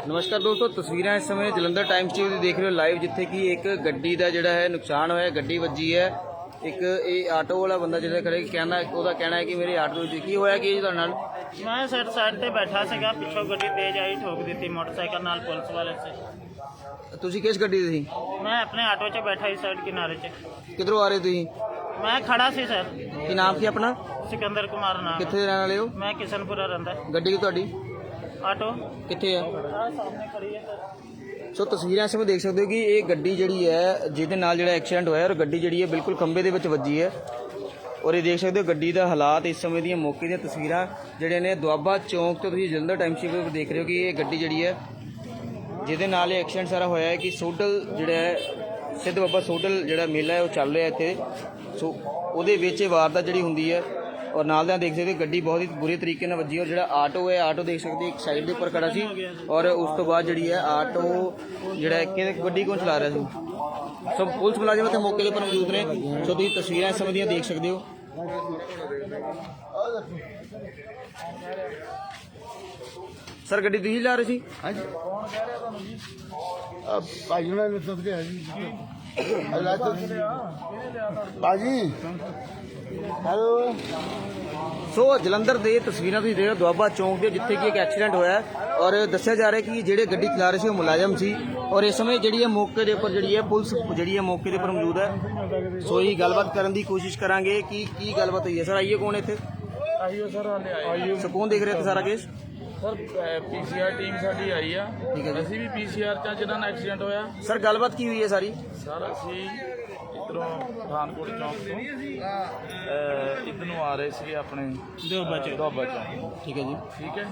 नमस्कार दोस्तों, तस्वीरें इस समय जलंधर टाइम्स टीवी देख रहे हो लाइव, जिथे कि एक गड्डी का जिहड़ा है नुकसान होया, गड्डी वजी है। एक ये आटो वाला बंदा जिहड़ा खड़े कहना है कि मेरे आटो में की होया कि तुहाडे नाल? मैं साइड ते बैठा सीगा, पिछों गड्डी तेज आई, ठोक दी मोटरसाइकिल नाल पुलिस वाले से। तुसी किस गड्डी ते सी? मैं अपने आटो च बैठा ही साइड किनारे च। किधरों आ रहे तुसी? मैं खड़ा सी सर। की नाम की अपना? सिकंदर कुमार नाम। कित्थे दे रहने वाले हो? मैं किशनपुरा रहिंदा। गड्डी की तुहाडी आटो कित्थे है? सामने खड़ी है सर। सो तस्वीरें इस समय देख सकते हो कि ये गड्डी जिहड़ी है जिहदे नाल जिहड़ा एक्सीडेंट होया, और गड्डी जिहड़ी है बिल्कुल खंबे दे विच वजी है। और ये देख सकते हो गड्डी का हालात इस समय दी मौके दी तस्वीरां जिहड़े ने दुआबा चौंक तो तुसीं जलंधर टाइम्स टीवी पर देख रहे हो कि ये गड्डी जिहड़ी है जिहदे नाल ये एक्सीडेंट सारा होया है कि सोडल जिहड़ा है सिद्ध बाबा सोडल जिहड़ा मेला है वो चल रहा है इत्थे। सो ਉਹਦੇ ਵਿੱਚ ਵਾਰਦਾਤ ਜਿਹੜੀ ਹੁੰਦੀ ਹੈ। और नाल देख सकते गड्डी बहुत ही बुरे तरीके ਨਾਲ ਵੱਜੀ, और जो आटो है आटो देख सकते एक साइड के उपर खड़ा सी, और उस तो बाद जी है आटो जोड़ा गड्डी कौन चला रहा है। सब पुलिस मुलाजिम इतने मौके पर मौजूद ने। सो तुम तस्वीरें इस समय देख सकते हो। सर गड्डी तुम ला रहे सी? हेलो। सो जलंधर दे तस्वीरें तुसीं देख रहे हो दुआबा चौंक के, जिथे कि एक एक्सीडेंट होया, और दस्सिया जा रहा है कि जेडे गड्डी चला रहे थे वो मुलाजम सी, और इस समय जी है मौके के उपर जी है पुलिस जी है मौके के उपर मौजूद है। सो ही गलबात करने की कोशिश करांगे कि की गलबात हुई है। सर आइए, कौन इत्थे? सो कौन देख रहे थे सारा केस? सर पीसीआर टीम साडी आई आ। ठीक है जी। ਅਸੀਂ ਵੀ ਪੀਸੀਆਰ ਚ ਜਿਹਨਾਂ ਨਾਲ ਐਕਸੀਡੈਂਟ ਹੋਇਆ। सर गलबात की हुई है सारी? ਸਰ ਅਸੀਂ ਇੱਧਰੋਂ ਪਠਾਨਕੋਟ ਚੌਂਕ ਤੋਂ ਇੱਧਰ ਨੂੰ ਆ ਰਹੇ ਸੀਗੇ ਆਪਣੇ ਦੁਆਬਾ ਚੌਂਕ। ठीक है जी। ਠੀਕ ਹੈ,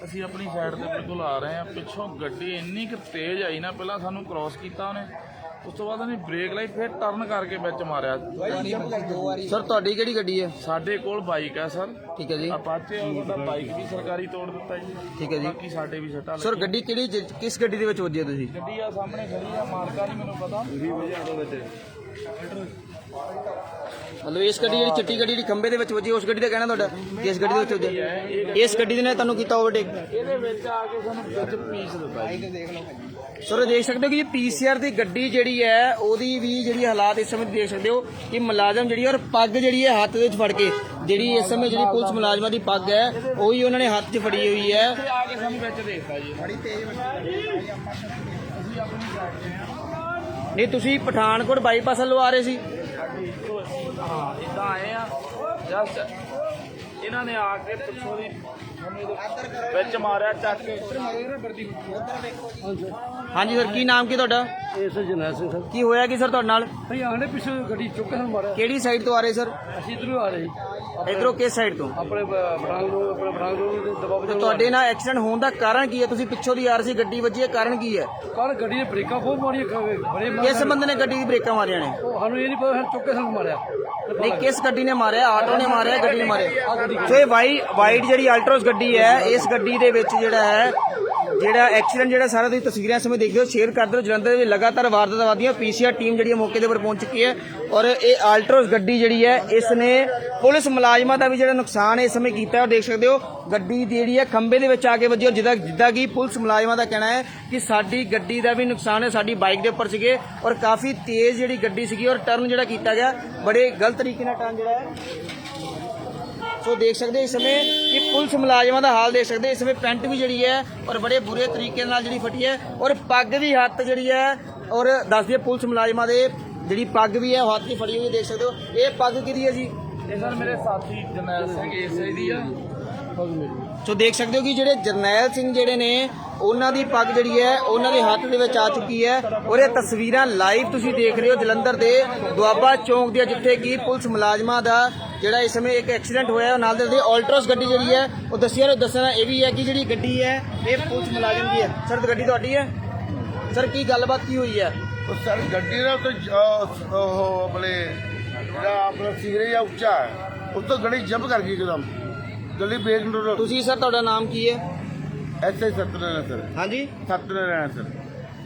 ਅਸੀਂ ਆਪਣੀ ਸਾਈਡ ਤੇ ਬਿਲਕੁਲ ਆ ਰਹੇ ਹਾਂ, ਪਿੱਛੋਂ ਗੱਡੀ ਇੰਨੀ ਕੁ ਤੇਜ਼ ਆਈ ਨਾ, ਪਹਿਲਾਂ ਸਾਨੂੰ ਕ੍ਰਾਸ ਕੀਤਾ ਉਹਨੇ, ਉਸ ਤੋਂ ਬਾਅਦ ਉਹਨੇ ਬ੍ਰੇਕ ਲਾਈ, ਫਿਰ ਟਰਨ ਕਰਕੇ ਵਿੱਚ ਮਾਰਿਆ। सर ਤੁਹਾਡੀ ਕਿਹੜੀ ਗੱਡੀ ਹੈ? ਸਾਡੇ ਕੋਲ ਬਾਈਕ ਹੈ ਸਰ। ठीक है जी। ਅਪਾਚੇ ਉਹਦਾ ਬਾਈਕ ਵੀ ਸਰਕਾਰੀ ਤੋੜ ਦਿੱਤਾ ਜੀ। ठीक है जी। ਬਾਕੀ ਸਾਡੇ ਵੀ ਸੱਟਾਂ सर ਗੱਡੀ ਕਿਹੜੀ ਕਿਸ ਗੱਡੀ ਦੇ ਵਿੱਚ ਵੱਜੀ ਹੈ ਤੁਸੀਂ? ਗੱਡੀ ਆ ਸਾਹਮਣੇ ਖੜੀ ਆ, ਮਾਰਕਾ ਨਹੀਂ ਮੈਨੂੰ ਪਤਾ। मतलब इस गड्डी जी चिट्टी गड्डी जी खंबे ਦੇ ਵਿੱਚ ਵੱਜੀ, ਉਸ ਗੱਡੀ ਦਾ ਕਹਿਣਾ ਤੁਹਾਡਾ ਕਿ ਇਸ ਗੱਡੀ ਦੇ ਵਿੱਚ ਵੱਜੀ? ਇਸ ਗੱਡੀ ਨੇ ਤੁਹਾਨੂੰ ਕੀਤਾ ਓਵਰਟੇਕ? ਇਹਦੇ ਵਿੱਚ ਆ ਕੇ ਸਾਨੂੰ ਵਿੱਚ ਪੀਸ ਦਿੱਤਾ ਜੀ। ਸਰ ਦੇਖ ਸਕਦੇ ਹੋ ਕਿ ਪੀਸੀਆਰ ਦੀ ਗੱਡੀ ਜਿਹੜੀ ਹੈ ਉਹਦੀ ਵੀ ਜਿਹੜੀ ਹਾਲਾਤ ਇਸ ਸਮੇਂ ਦੇਖ ਸਕਦੇ ਹੋ ਕਿ ਮੁਲਾਜ਼ਮ ਜਿਹੜੀ ਔਰ ਪੱਗ ਜਿਹੜੀ ਹੈ ਹੱਥ ਦੇ ਵਿੱਚ ਫੜ ਕੇ, ਜਿਹੜੀ ਇਸ ਸਮੇਂ ਜਿਹੜੀ ਪੁਲਿਸ ਮੁਲਾਜ਼ਮਾਂ ਦੀ ਪੱਗ ਹੈ ਉਹੀ ਉਹਨਾਂ ਨੇ ਹੱਥ 'ਚ ਫੜੀ ਹੋਈ ਹੈ। ਇੱਥੇ ਆ ਕੇ ਸਾਨੂੰ ਵਿੱਚ ਦੇਖਤਾ ਜੀ। ਬੜੀ ਤੇਜ਼ ਅਸੀਂ ਆਪਣੀ ਸਾਈਡ ਤੇ ਆ। ਨਹੀਂ ਤੁਸੀਂ ਪਠਾਨਕੋਟ ਬਾਈਪਾਸ ਵੱਲੋਂ ਆ ਰਹੇ ਸੀ? ਹਾਂ ਇੱਦਾਂ ਆਏ ਆ ਜਸਟ, ਇਹਨਾਂ ਨੇ ਆ ਕੇ ਪਿੱਛੋਂ ਦੀ ਵਿੱਚ ਮਾਰਿਆ ਚੱਕ ਕੇ। ਹਾਂਜੀ ਸਰ, ਕੀ ਨਾਮ ਕੀ ਤੁਹਾਡਾ? ਇਹ ਸਰ ਜਰਨੈਲ ਸਿੰਘ ਸਰ। ਕੀ ਹੋਇਆ ਕੀ ਸਰ ਤੁਹਾਡੇ ਨਾਲ? ਅਸੀਂ ਆਂਡੇ ਪਿੱਛੇ ਗੱਡੀ ਚੁੱਕ ਕੇ ਸਾਨੂੰ ਮਾਰਿਆ। ਕਿਹੜੀ ਸਾਈਡ ਤੋਂ ਆ ਰਹੇ ਸਰ? ਅਸੀਂ ਇੱਧਰੋਂ ਆ ਰਹੇ ਇਧਰੋਂ ਕਿਸ ਸਾਈਡ ਤੋਂ? ਆਪਣੇ ਬਟਾਂਗ ਰੋਡ ਦੇ ਦਬਾਅ ਤੇ ਤੁਹਾਡੇ ਨਾਲ ਐਕਸੀਡੈਂਟ ਹੋਣ ਦਾ ਕਾਰਨ ਕੀ ਹੈ? ਤੁਸੀਂ ਪਿੱਛੋਂ ਦੀ ਆ ਰਹੇ ਸੀ, ਗੱਡੀ ਵੱਜੀ ਹੈ, ਕਾਰਨ ਕੀ ਹੈ? ਕੱਲ ਗੱਡੀ ਨੇ ਬ੍ਰੇਕਾਂ ਬਹੁਤ ਮਾਰੀਆਂ, ਬੜੇ ਕਿਸ ਬੰਦੇ ਨੇ ਗੱਡੀ ਦੀ ਬ੍ਰੇਕਾਂ ਮਾਰੀਆਂ ਨੇ? ਸਾਨੂੰ ਇਹ ਨਹੀਂ ਪਤਾ, ਸਾਨੂੰ ਚੁੱਕ ਕੇ ਸਾਨੂੰ ਮਾਰਿਆ। ਨਹੀਂ ਕਿਸ ਗੱਡੀ ਨੇ ਮਾਰਿਆ? ਆਟੋ ਨੇ ਮਾਰਿਆ, ਗੱਡੀ ਨੇ ਮਾਰਿਆ? ਸੋ ਇਹ ਵਾਈਟ ਜਿਹੜੀ ਅਲਟਰੋਸ ਗੱਡੀ ਹੈ, ਇਸ ਗੱਡੀ ਦੇ ਵਿੱਚ ਜਿਹੜਾ ਐਕਸੀਡੈਂਟ ਜਿਹੜਾ ਸਾਰਾ ਤੁਸੀਂ ਤਸਵੀਰਾਂ ਸਮੇਂ ਦੇਖਦੇ ਹੋ, ਸ਼ੇਅਰ ਕਰਦੇ ਹੋ। ਜਲੰਧਰ ਵਿੱਚ ਲਗਾਤਾਰ ਵਾਰਦਾਤਾਂ ਵਧਦੀਆਂ, ਪੀਸੀਆਰ ਟੀਮ ਜਿਹੜੀ ਮੌਕੇ ਦੇ ਉੱਪਰ ਪਹੁੰਚ ਚੁੱਕੀ ਹੈ, ਔਰ ਇਹ ਅਲਟਰੋਸ ਗੱਡੀ ਜਿਹੜੀ ਹੈ ਇਸ ਨੇ ਪੁਲਿਸ ਮੁਲਾਜ਼ਮਾਂ ਦਾ ਵੀ ਜਿਹੜਾ ਨੁਕਸਾਨ ਇਸ ਸਮੇਂ ਕੀਤਾ ਹੈ। ਦੇਖ ਸਕਦੇ ਹੋ ਗੱਡੀ ਜਿਹੜੀ ਹੈ ਖੰਬੇ ਦੇ ਵਿੱਚ ਆ ਕੇ ਵੱਜੀ, ਔਰ ਜਿੱਦਾਂ ਕਿ ਪੁਲਿਸ ਮੁਲਾਜ਼ਮਾਂ ਦਾ ਕਹਿਣਾ ਹੈ ਕਿ ਸਾਡੀ ਗੱਡੀ ਦਾ ਵੀ ਨੁਕਸਾਨ ਹੈ, ਸਾਡੀ ਬਾਈਕ ਦੇ ਉੱਪਰ ਸੀਗੇ ਔਰ ਕਾਫੀ ਤੇਜ਼ ਜਿਹੜੀ ਗੱਡੀ ਸੀਗੀ, ਔਰ ਟਰਨ ਜਿਹੜਾ ਕੀਤਾ ਗਿਆ ਬੜੇ ਗਲਤ ਤਰੀਕੇ ਨਾਲ ਟਰਨ ਜਿਹੜਾ ਹੈ। ਸੋ ਦੇਖ ਸਕਦੇ ਇਸ ਸਮੇਂ ਕਿ ਪੁਲਿਸ ਮੁਲਾਜ਼ਮਾਂ ਦਾ ਹਾਲ ਦੇਖ ਸਕਦੇ। ਇਸ ਸਮੇਂ ਪੈਂਟ ਵੀ ਜਿਹੜੀ ਹੈ ਔਰ ਬੜੇ ਬੁਰੇ ਤਰੀਕੇ ਨਾਲ ਜਿਹੜੀ ਫਟੀ ਹੈ, ਔਰ ਪੱਗ ਵੀ ਹੱਥ ਜਿਹੜੀ ਹੈ, ਔਰ ਦੱਸਦੀ ਹੈ ਪੁਲਿਸ ਮੁਲਾਜ਼ਮਾਂ ਦੇ ਜਿਹੜੀ ਪੱਗ ਵੀ ਹੈ ਉਹ ਹੱਥ 'ਚ ਫੜੀ ਹੋਈ ਦੇਖ ਸਕਦੇ ਹੋ। ਇਹ ਪੱਗ ਕਿਹਦੀ ਹੈ ਜੀ? ਇਹ ਸਰ ਮੇਰੇ ਸਾਥੀ ਜਰਨੈਲ ਸਿੰਘ ਏਸੇ ਦੀ ਆ। ਸੋ ਦੇਖ ਸਕਦੇ ਹੋ ਕਿ ਜਿਹੜੇ ਜਰਨੈਲ ਸਿੰਘ ਜਿਹੜੇ ਨੇ ਉਹਨਾਂ ਦੀ ਪੱਗ ਜਿਹੜੀ ਹੈ ਉਹਨਾਂ ਦੇ ਹੱਥ ਦੇ ਵਿੱਚ ਆ ਚੁੱਕੀ ਹੈ, ਔਰ ਇਹ ਤਸਵੀਰਾਂ ਲਾਈਵ ਤੁਸੀਂ ਦੇਖ ਰਹੇ ਹੋ ਜਲੰਧਰ ਦੇ ਦੁਆਬਾ ਚੌਂਕ ਦੀਆਂ, ਜਿੱਥੇ ਕਿ ਪੁਲਿਸ ਮੁਲਾਜ਼ਮਾਂ ਦਾ ਜਿਹੜਾ ਇਸ ਸਮੇਂ ਇੱਕ ਐਕਸੀਡੈਂਟ ਹੋਇਆ। ਨਾਲ ਦੇ ਆਲਟਰੋਸ ਗੱਡੀ ਜਿਹੜੀ ਹੈ ਉਹ ਦੱਸਣਾ ਇਹ ਵੀ ਹੈ ਕਿ ਜਿਹੜੀ ਗੱਡੀ ਹੈ ਇਹ ਪੁਲਿਸ ਮੁਲਾਜ਼ਮ ਦੀ ਹੈ। ਸਰ ਗੱਡੀ ਤੁਹਾਡੀ ਹੈ? ਸਰ ਕੀ ਗੱਲਬਾਤ ਕੀ ਹੋਈ ਹੈ? ਸਰ ਗੱਡੀ ਦਾ ਉਹ ਆਪਣੇ ਜਿਹੜਾ ਆਪਣਾ ਸੀਰੇ ਜਾਂ ਉੱਚਾ ਹੈ, ਉਸ ਤੋਂ ਗੱਡੀ ਜੰਪ ਕਰ ਗਈ ਇੱਕਦਮ, ਗੱਡੀ ਬ੍ਰੇਕ ਨੂੰ। ਤੁਸੀਂ ਸਰ ਤੁਹਾਡਾ ਨਾਮ ਕੀ ਹੈ? SI Satnarayan sir. ਹਾਂਜੀ ਸਤਨਾਰਾਇਣ ਸਰ।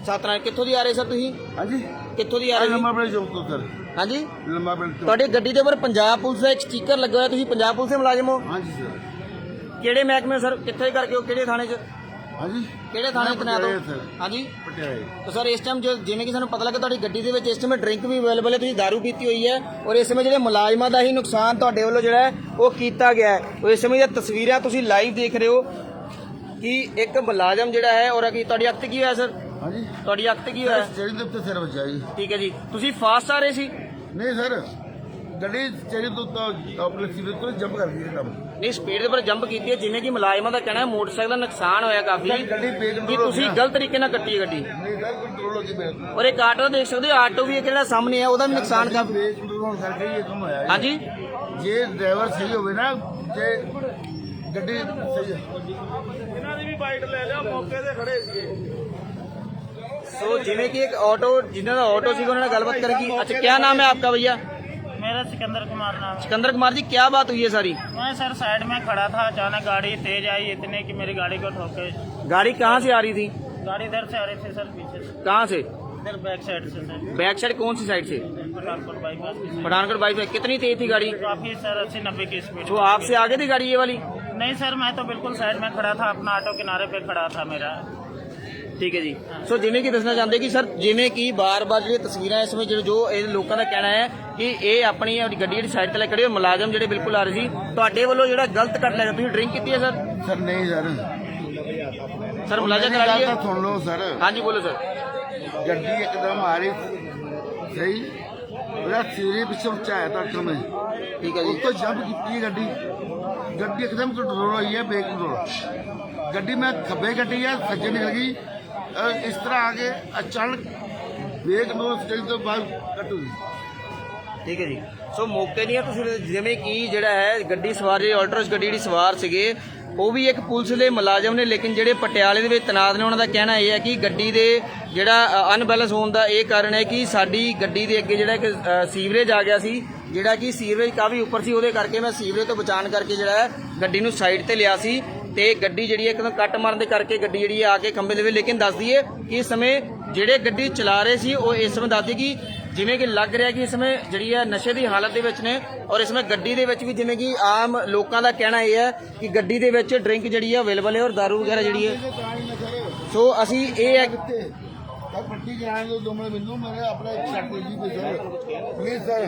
ਸਤਨਾਰਾਇਣ ਕਿੱਥੋਂ ਦੀ ਆ ਰਹੇ ਸਰ ਤੁਸੀਂ? ਹਾਂਜੀ ਕਿੱਥੋਂ ਦੀ ਆ ਰਹੇ? ਲੰਮਾ ਪਿੰਡ ਚੌਂਕ ਤੋਂ ਸਰ। ਹਾਂਜੀ ਲੰਮਾ ਪਿੰਡ ਤੋਂ। ਤੁਹਾਡੀ ਗੱਡੀ ਦੇ ਉੱਪਰ ਪੰਜਾਬ ਪੁਲਿਸ ਦਾ ਇੱਕ ਸਟicker ਲੱਗਾ ਹੋਇਆ, ਤੁਸੀਂ ਪੰਜਾਬ ਪੁਲਿਸ ਦੇ ਮੁਲਾਜ਼ਮ ਹੋ? ਹਾਂਜੀ ਸਰ। ਕਿਹੜੇ ਮਹਿਕਮੇ ਸਰ, ਕਿੱਥੇ ਕਰਕੇ ਹੋ, ਕਿਹੜੇ ਥਾਣੇ 'ਚ, ਹਾਂਜੀ ਕਿਹੜੇ ਥਾਣੇ ਤਨਾਤ ਹੋ? ਸਰ ਹਾਂਜੀ ਪਟਿਆਲੇ। ਤਾਂ ਸਰ ਇਸ ਟਾਈਮ ਜਿਵੇਂ ਕਿ ਸਾਨੂੰ ਪਤਾ ਲੱਗਾ ਤੁਹਾਡੀ ਗੱਡੀ ਦੇ ਵਿੱਚ ਇਸ ਟਾਈਮ ਡਰਿੰਕ ਵੀ ਅਵੇਲੇਬਲ ਹੈ, ਤੁਸੀਂ ਦਾਰੂ ਪੀਤੀ ਹੋਈ ਹੈ ਔਰ ਇਸ ਸਮੇਂ ਜਿਹੜੇ ਮੁਲਾਜ਼ਮਾਂ ਦਾ ਹੀ ਨੁਕਸਾਨ ਤੁਹਾਡੇ ਵੱਲੋਂ ਜਿਹੜਾ ਹੈ ਉਹ ਕੀਤਾ ਗਿਆ ਹੈ। ਉਹ ਇਸ ਸਮੇਂ ਦੀਆਂ ਤਸਵੀਰਾਂ ਤੁਸੀਂ ਲਾਈਵ ਦੇਖ ਰਹੇ ਹੋ ਕਿ ਇੱਕ ਮੁਲਾਜ਼ਮ ਜਿਹੜਾ ਹੈ ਔਰ ਕੀ ਤੁਹਾਡੀ ਅੱਖ ਤੇ ਕੀ ਹੋਇਆ ਸਰ? ਹਾਂਜੀ ਤੁਹਾਡੀ ਅੱਖ ਤੇ ਕੀ ਹੋਇਆ? ਸਟੇਰਿੰਗ ਦੇ ਉੱਤੇ ਸਿਰ ਵੱਜਾ ਜੀ। ਠੀਕ ਹੈ ਜੀ, ਤੁਸੀਂ ਫਾਸਟ ਆ ਰਹੇ ਸੀ? ਨਹੀਂ ਸਰ, ਗੱਡੀ ਸਟੇਰਿੰਗ ਤੋਂ ਆਪਣੇ ਸੀਵਰੇਜ ਤੋਂ ਜੰਪ ਕਰ ਗਈ ਇੱਕਦਮ। ਨਹੀਂ, ਸਪੀਡ ਦੇ ਉੱਪਰ ਜੰਪ ਕੀਤੀ ਹੈ, ਜਿਵੇਂ ਕਿ ਮੁਲਾਜ਼ਮਾਂ ਦਾ ਕਹਿਣਾ ਹੈ ਮੋਟਰਸਾਈਕਲ ਦਾ ਨੁਕਸਾਨ ਹੋਇਆ ਕਾਫੀ, ਗੱਡੀ ਕਿ ਬੇਕੰਟਰੋਲ ਤੁਸੀਂ ਗਲਤ ਤਰੀਕੇ ਨਾਲ ਕੱਟੀ ਹੈ ਗੱਡੀ। ਨਹੀਂ ਸਰ, ਕੰਟਰੋਲ ਹੋ ਗਈ ਮੇਰੇ ਔਰ ਇੱਕ ਆਟੋ ਦੇਖ ਸਕਦੇ ਹੋ, ਆਟੋ ਵੀ ਇੱਕ ਜਿਹੜਾ ਸਾਹਮਣੇ ਹੈ ਉਹਦਾ ਵੀ ਨੁਕਸਾਨ ਕਾਫੀ। ਬੇਕੰਟਰੋਲ ਹੋਣ ਕਰਕੇ ਹੀ ਇਹ ਕੰਮ ਹੋਇਆ ਜੀ। ਹਾਂਜੀ, ਜੇ ਡਰਾਈਵਰ ਸਹੀ ਹੋਵੇ ਨਾ, ਜੇ ਗੱਡੀ ਸਹੀ ਹੈ। ਸੋ ਜਿਵੇਂ ਕਿ ਇੱਕ ਆਟੋ ਜਿਨ੍ਹਾਂ ਦਾ ਆਟੋ ਸੀਗਾ ਉਹਨਾਂ ਨਾਲ ਗੱਲਬਾत करेंगे। अच्छा, क्या नाम है आपका भैया? मेरा सिकंदर कुमार नाम है। सिकंदर कुमार जी, क्या बात हुई है सारी? मैं सर साइड में खड़ा था, अचानक गाड़ी तेज आई इतने कि मेरी गाड़ी को ठोके। गाड़ी कहाँ से आ रही थी? गाड़ी इधर से आ रही थी सर, पीछे से, कहाँ से? इधर बैक साइड से सर, बैक साइड कौन सी साइड से? पठानकोट बाईपास की साइड। पठानकोट बाईपास में। कितनी तेज थी गाड़ी? काफी सर 80-90 की स्पीड। तो आपसे आगे थी गाड़ी ये वाली? नहीं सर, मैं तो बिल्कुल साइड में खड़ा था, अपना ऑटो किनारे पे खड़ा था मेरा। ਠੀਕ ਹੈ ਜੀ। ਸੋ ਜਿਵੇਂ ਕਿ ਦੱਸਣਾ ਚਾਹੁੰਦੇ ਕਿ ਸਰ ਜਿਵੇਂ ਕਿ ਬਾਰ-ਬਾਰ ਜਿਹੜੀਆਂ ਤਸਵੀਰਾਂ ਇਸ ਵਿੱਚ ਜੋ ਇਹ ਲੋਕਾਂ ਦਾ ਕਹਿਣਾ ਹੈ ਕਿ ਇਹ ਆਪਣੀ ਗੱਡੀ ਜਿਹੜੀ ਸਾਈਡ ਤੇ ਲੈ ਖੜੇ ਹੋ, ਮੁਲਾਜ਼ਮ ਜਿਹੜੇ ਬਿਲਕੁਲ ਆ ਰਹੇ ਸੀ, ਤੁਹਾਡੇ ਵੱਲੋਂ ਜਿਹੜਾ ਗਲਤ ਕੱਟ ਲਿਆ, ਤੁਸੀਂ ਡਰਿੰਕ ਕੀਤੀ ਹੈ ਸਰ? ਸਰ ਨਹੀਂ ਸਰ, ਸਰ ਮੁਲਾਜ਼ਮ ਕਰਾ ਗੱਲ ਲਈਏ। ਤਾਂ ਸੁਣ ਲਓ ਸਰ। ਹਾਂਜੀ ਬੋਲੋ ਸਰ। ਗੱਡੀ ਇੱਕਦਮ ਆ ਰਹੀ ਸਹੀ, ਉਹਦਾ ਸਿਰੇ ਪਿੱਛੇ ਉੱਚਾ ਆਇਆ ਤਾਂ ਟਰਮ ਠੀਕ ਹੈ ਉਸ ਜੀ। ਤੋਂ ਜੰਪ ਕੀਤੀ ਹੈ ਗੱਡੀ। ਗੱਡੀ ਇੱਕਦਮ ਕੰਟਰੋਲ ਹੋਈ ਹੈ, ਬੇਕੰਟਰੋਲ। ਗੱਡੀ ਮੈਂ ਖੱਬੇ ਕੱਟੀ ਹੈ, ਸੱਜੇ ਨਿਕਲ ਗਈ। ਇਸ ਤਰ੍ਹਾਂ ਆ ਕੇ ਅਚਾਨਕ ਬੇਕੰਟਰੋਲ ਸਟੇਜ ਤੋਂ ਬਾਹਰ ਕੱਟੂ ਗਈ। ਠੀਕ ਹੈ ਜੀ। ਸੋ ਮੌਕੇ ਦੀਆਂ ਤੁਸੀਂ ਜਿਵੇਂ ਕਿ ਜਿਹੜਾ ਹੈ ਗੱਡੀ ਸਵਾਰ ਜਿਹੜੀ ਆਲਟਰਸ ਗੱਡੀ ਜਿਹੜੀ ਸਵਾਰ ਸੀਗੇ ਉਹ ਵੀ ਇੱਕ ਪੁਲਿਸ ਦੇ ਮੁਲਾਜ਼ਮ ਨੇ, ਲੇਕਿਨ ਜਿਹੜੇ ਪਟਿਆਲੇ ਦੇ ਵਿੱਚ ਤੈਨਾਤ ਨੇ ਉਹਨਾਂ ਦਾ ਕਹਿਣਾ ਇਹ ਹੈ ਕਿ ਗੱਡੀ ਦੇ ਜਿਹੜਾ ਅਨਬੈਲੈਂਸ ਹੋਣ ਦਾ ਇਹ ਕਾਰਨ ਹੈ ਕਿ ਸਾਡੀ ਗੱਡੀ ਦੇ ਅੱਗੇ ਜਿਹੜਾ ਇੱਕ ਸੀਵਰੇਜ ਆ ਗਿਆ ਸੀ, ਜਿਹੜਾ ਕਿ ਸੀਵਰੇਜ ਕਾਫੀ ਉੱਪਰ ਸੀ, ਉਹਦੇ ਕਰਕੇ ਮੈਂ ਸੀਵਰੇਜ ਤੋਂ ਬਚਾਉਣ ਕਰਕੇ ਜਿਹੜਾ ਹੈ ਗੱਡੀ ਨੂੰ ਸਾਈਡ ਤੇ ਲਿਆ ਸੀ ਤੇ ਗੱਡੀ ਜਿਹੜੀ ਹੈ ਇੱਕਦਮ ਕੱਟ ਮਾਰਨ ਦੇ ਕਰਕੇ ਗੱਡੀ ਜਿਹੜੀ ਆ ਕੇ ਖੰਭੇ ਦੇ ਵਿੱਚ। ਲੇਕਿਨ ਦੱਸ ਦਈਏ ਕਿ ਇਸ ਸਮੇਂ ਜਿਹੜੇ ਗੱਡੀ ਚਲਾ ਰਹੇ ਸੀ ਉਹ ਇਸ ਸਮੇਂ ਦੱਸ ਦਈਏ ਕਿ ਜਿਵੇਂ ਕਿ ਲੱਗ ਰਿਹਾ ਕਿ ਇਸ ਸਮੇਂ ਜਿਹੜੀ ਹੈ ਨਸ਼ੇ ਦੀ ਹਾਲਤ ਦੇ ਵਿੱਚ ਨੇ ਔਰ ਇਸ ਸਮੇਂ ਗੱਡੀ ਦੇ ਵਿੱਚ ਵੀ ਜਿਵੇਂ ਕਿ ਆਮ ਲੋਕਾਂ ਦਾ ਕਹਿਣਾ ਇਹ ਹੈ ਕਿ ਗੱਡੀ ਦੇ ਵਿੱਚ ਡਰਿੰਕ ਜਿਹੜੀ ਹੈ ਅਵੇਲੇਬਲ ਹੈ ਔਰ ਦਾਰੂ ਵਗੈਰਾ ਜਿਹੜੀ ਹੈ। ਸੋ ਅਸੀਂ ਇਹ ਹੈ ਸਰ ਪੱਟੀ ਕਰਾਉਣ ਦੋ 2 ਮਿੰਟ ਮੈਨੂੰ, ਮੇਰੇ ਆਪਣਾ ਛੱਡ ਜੀ ਪੇ ਸਰ ਪਲੀਜ਼ ਸਰ।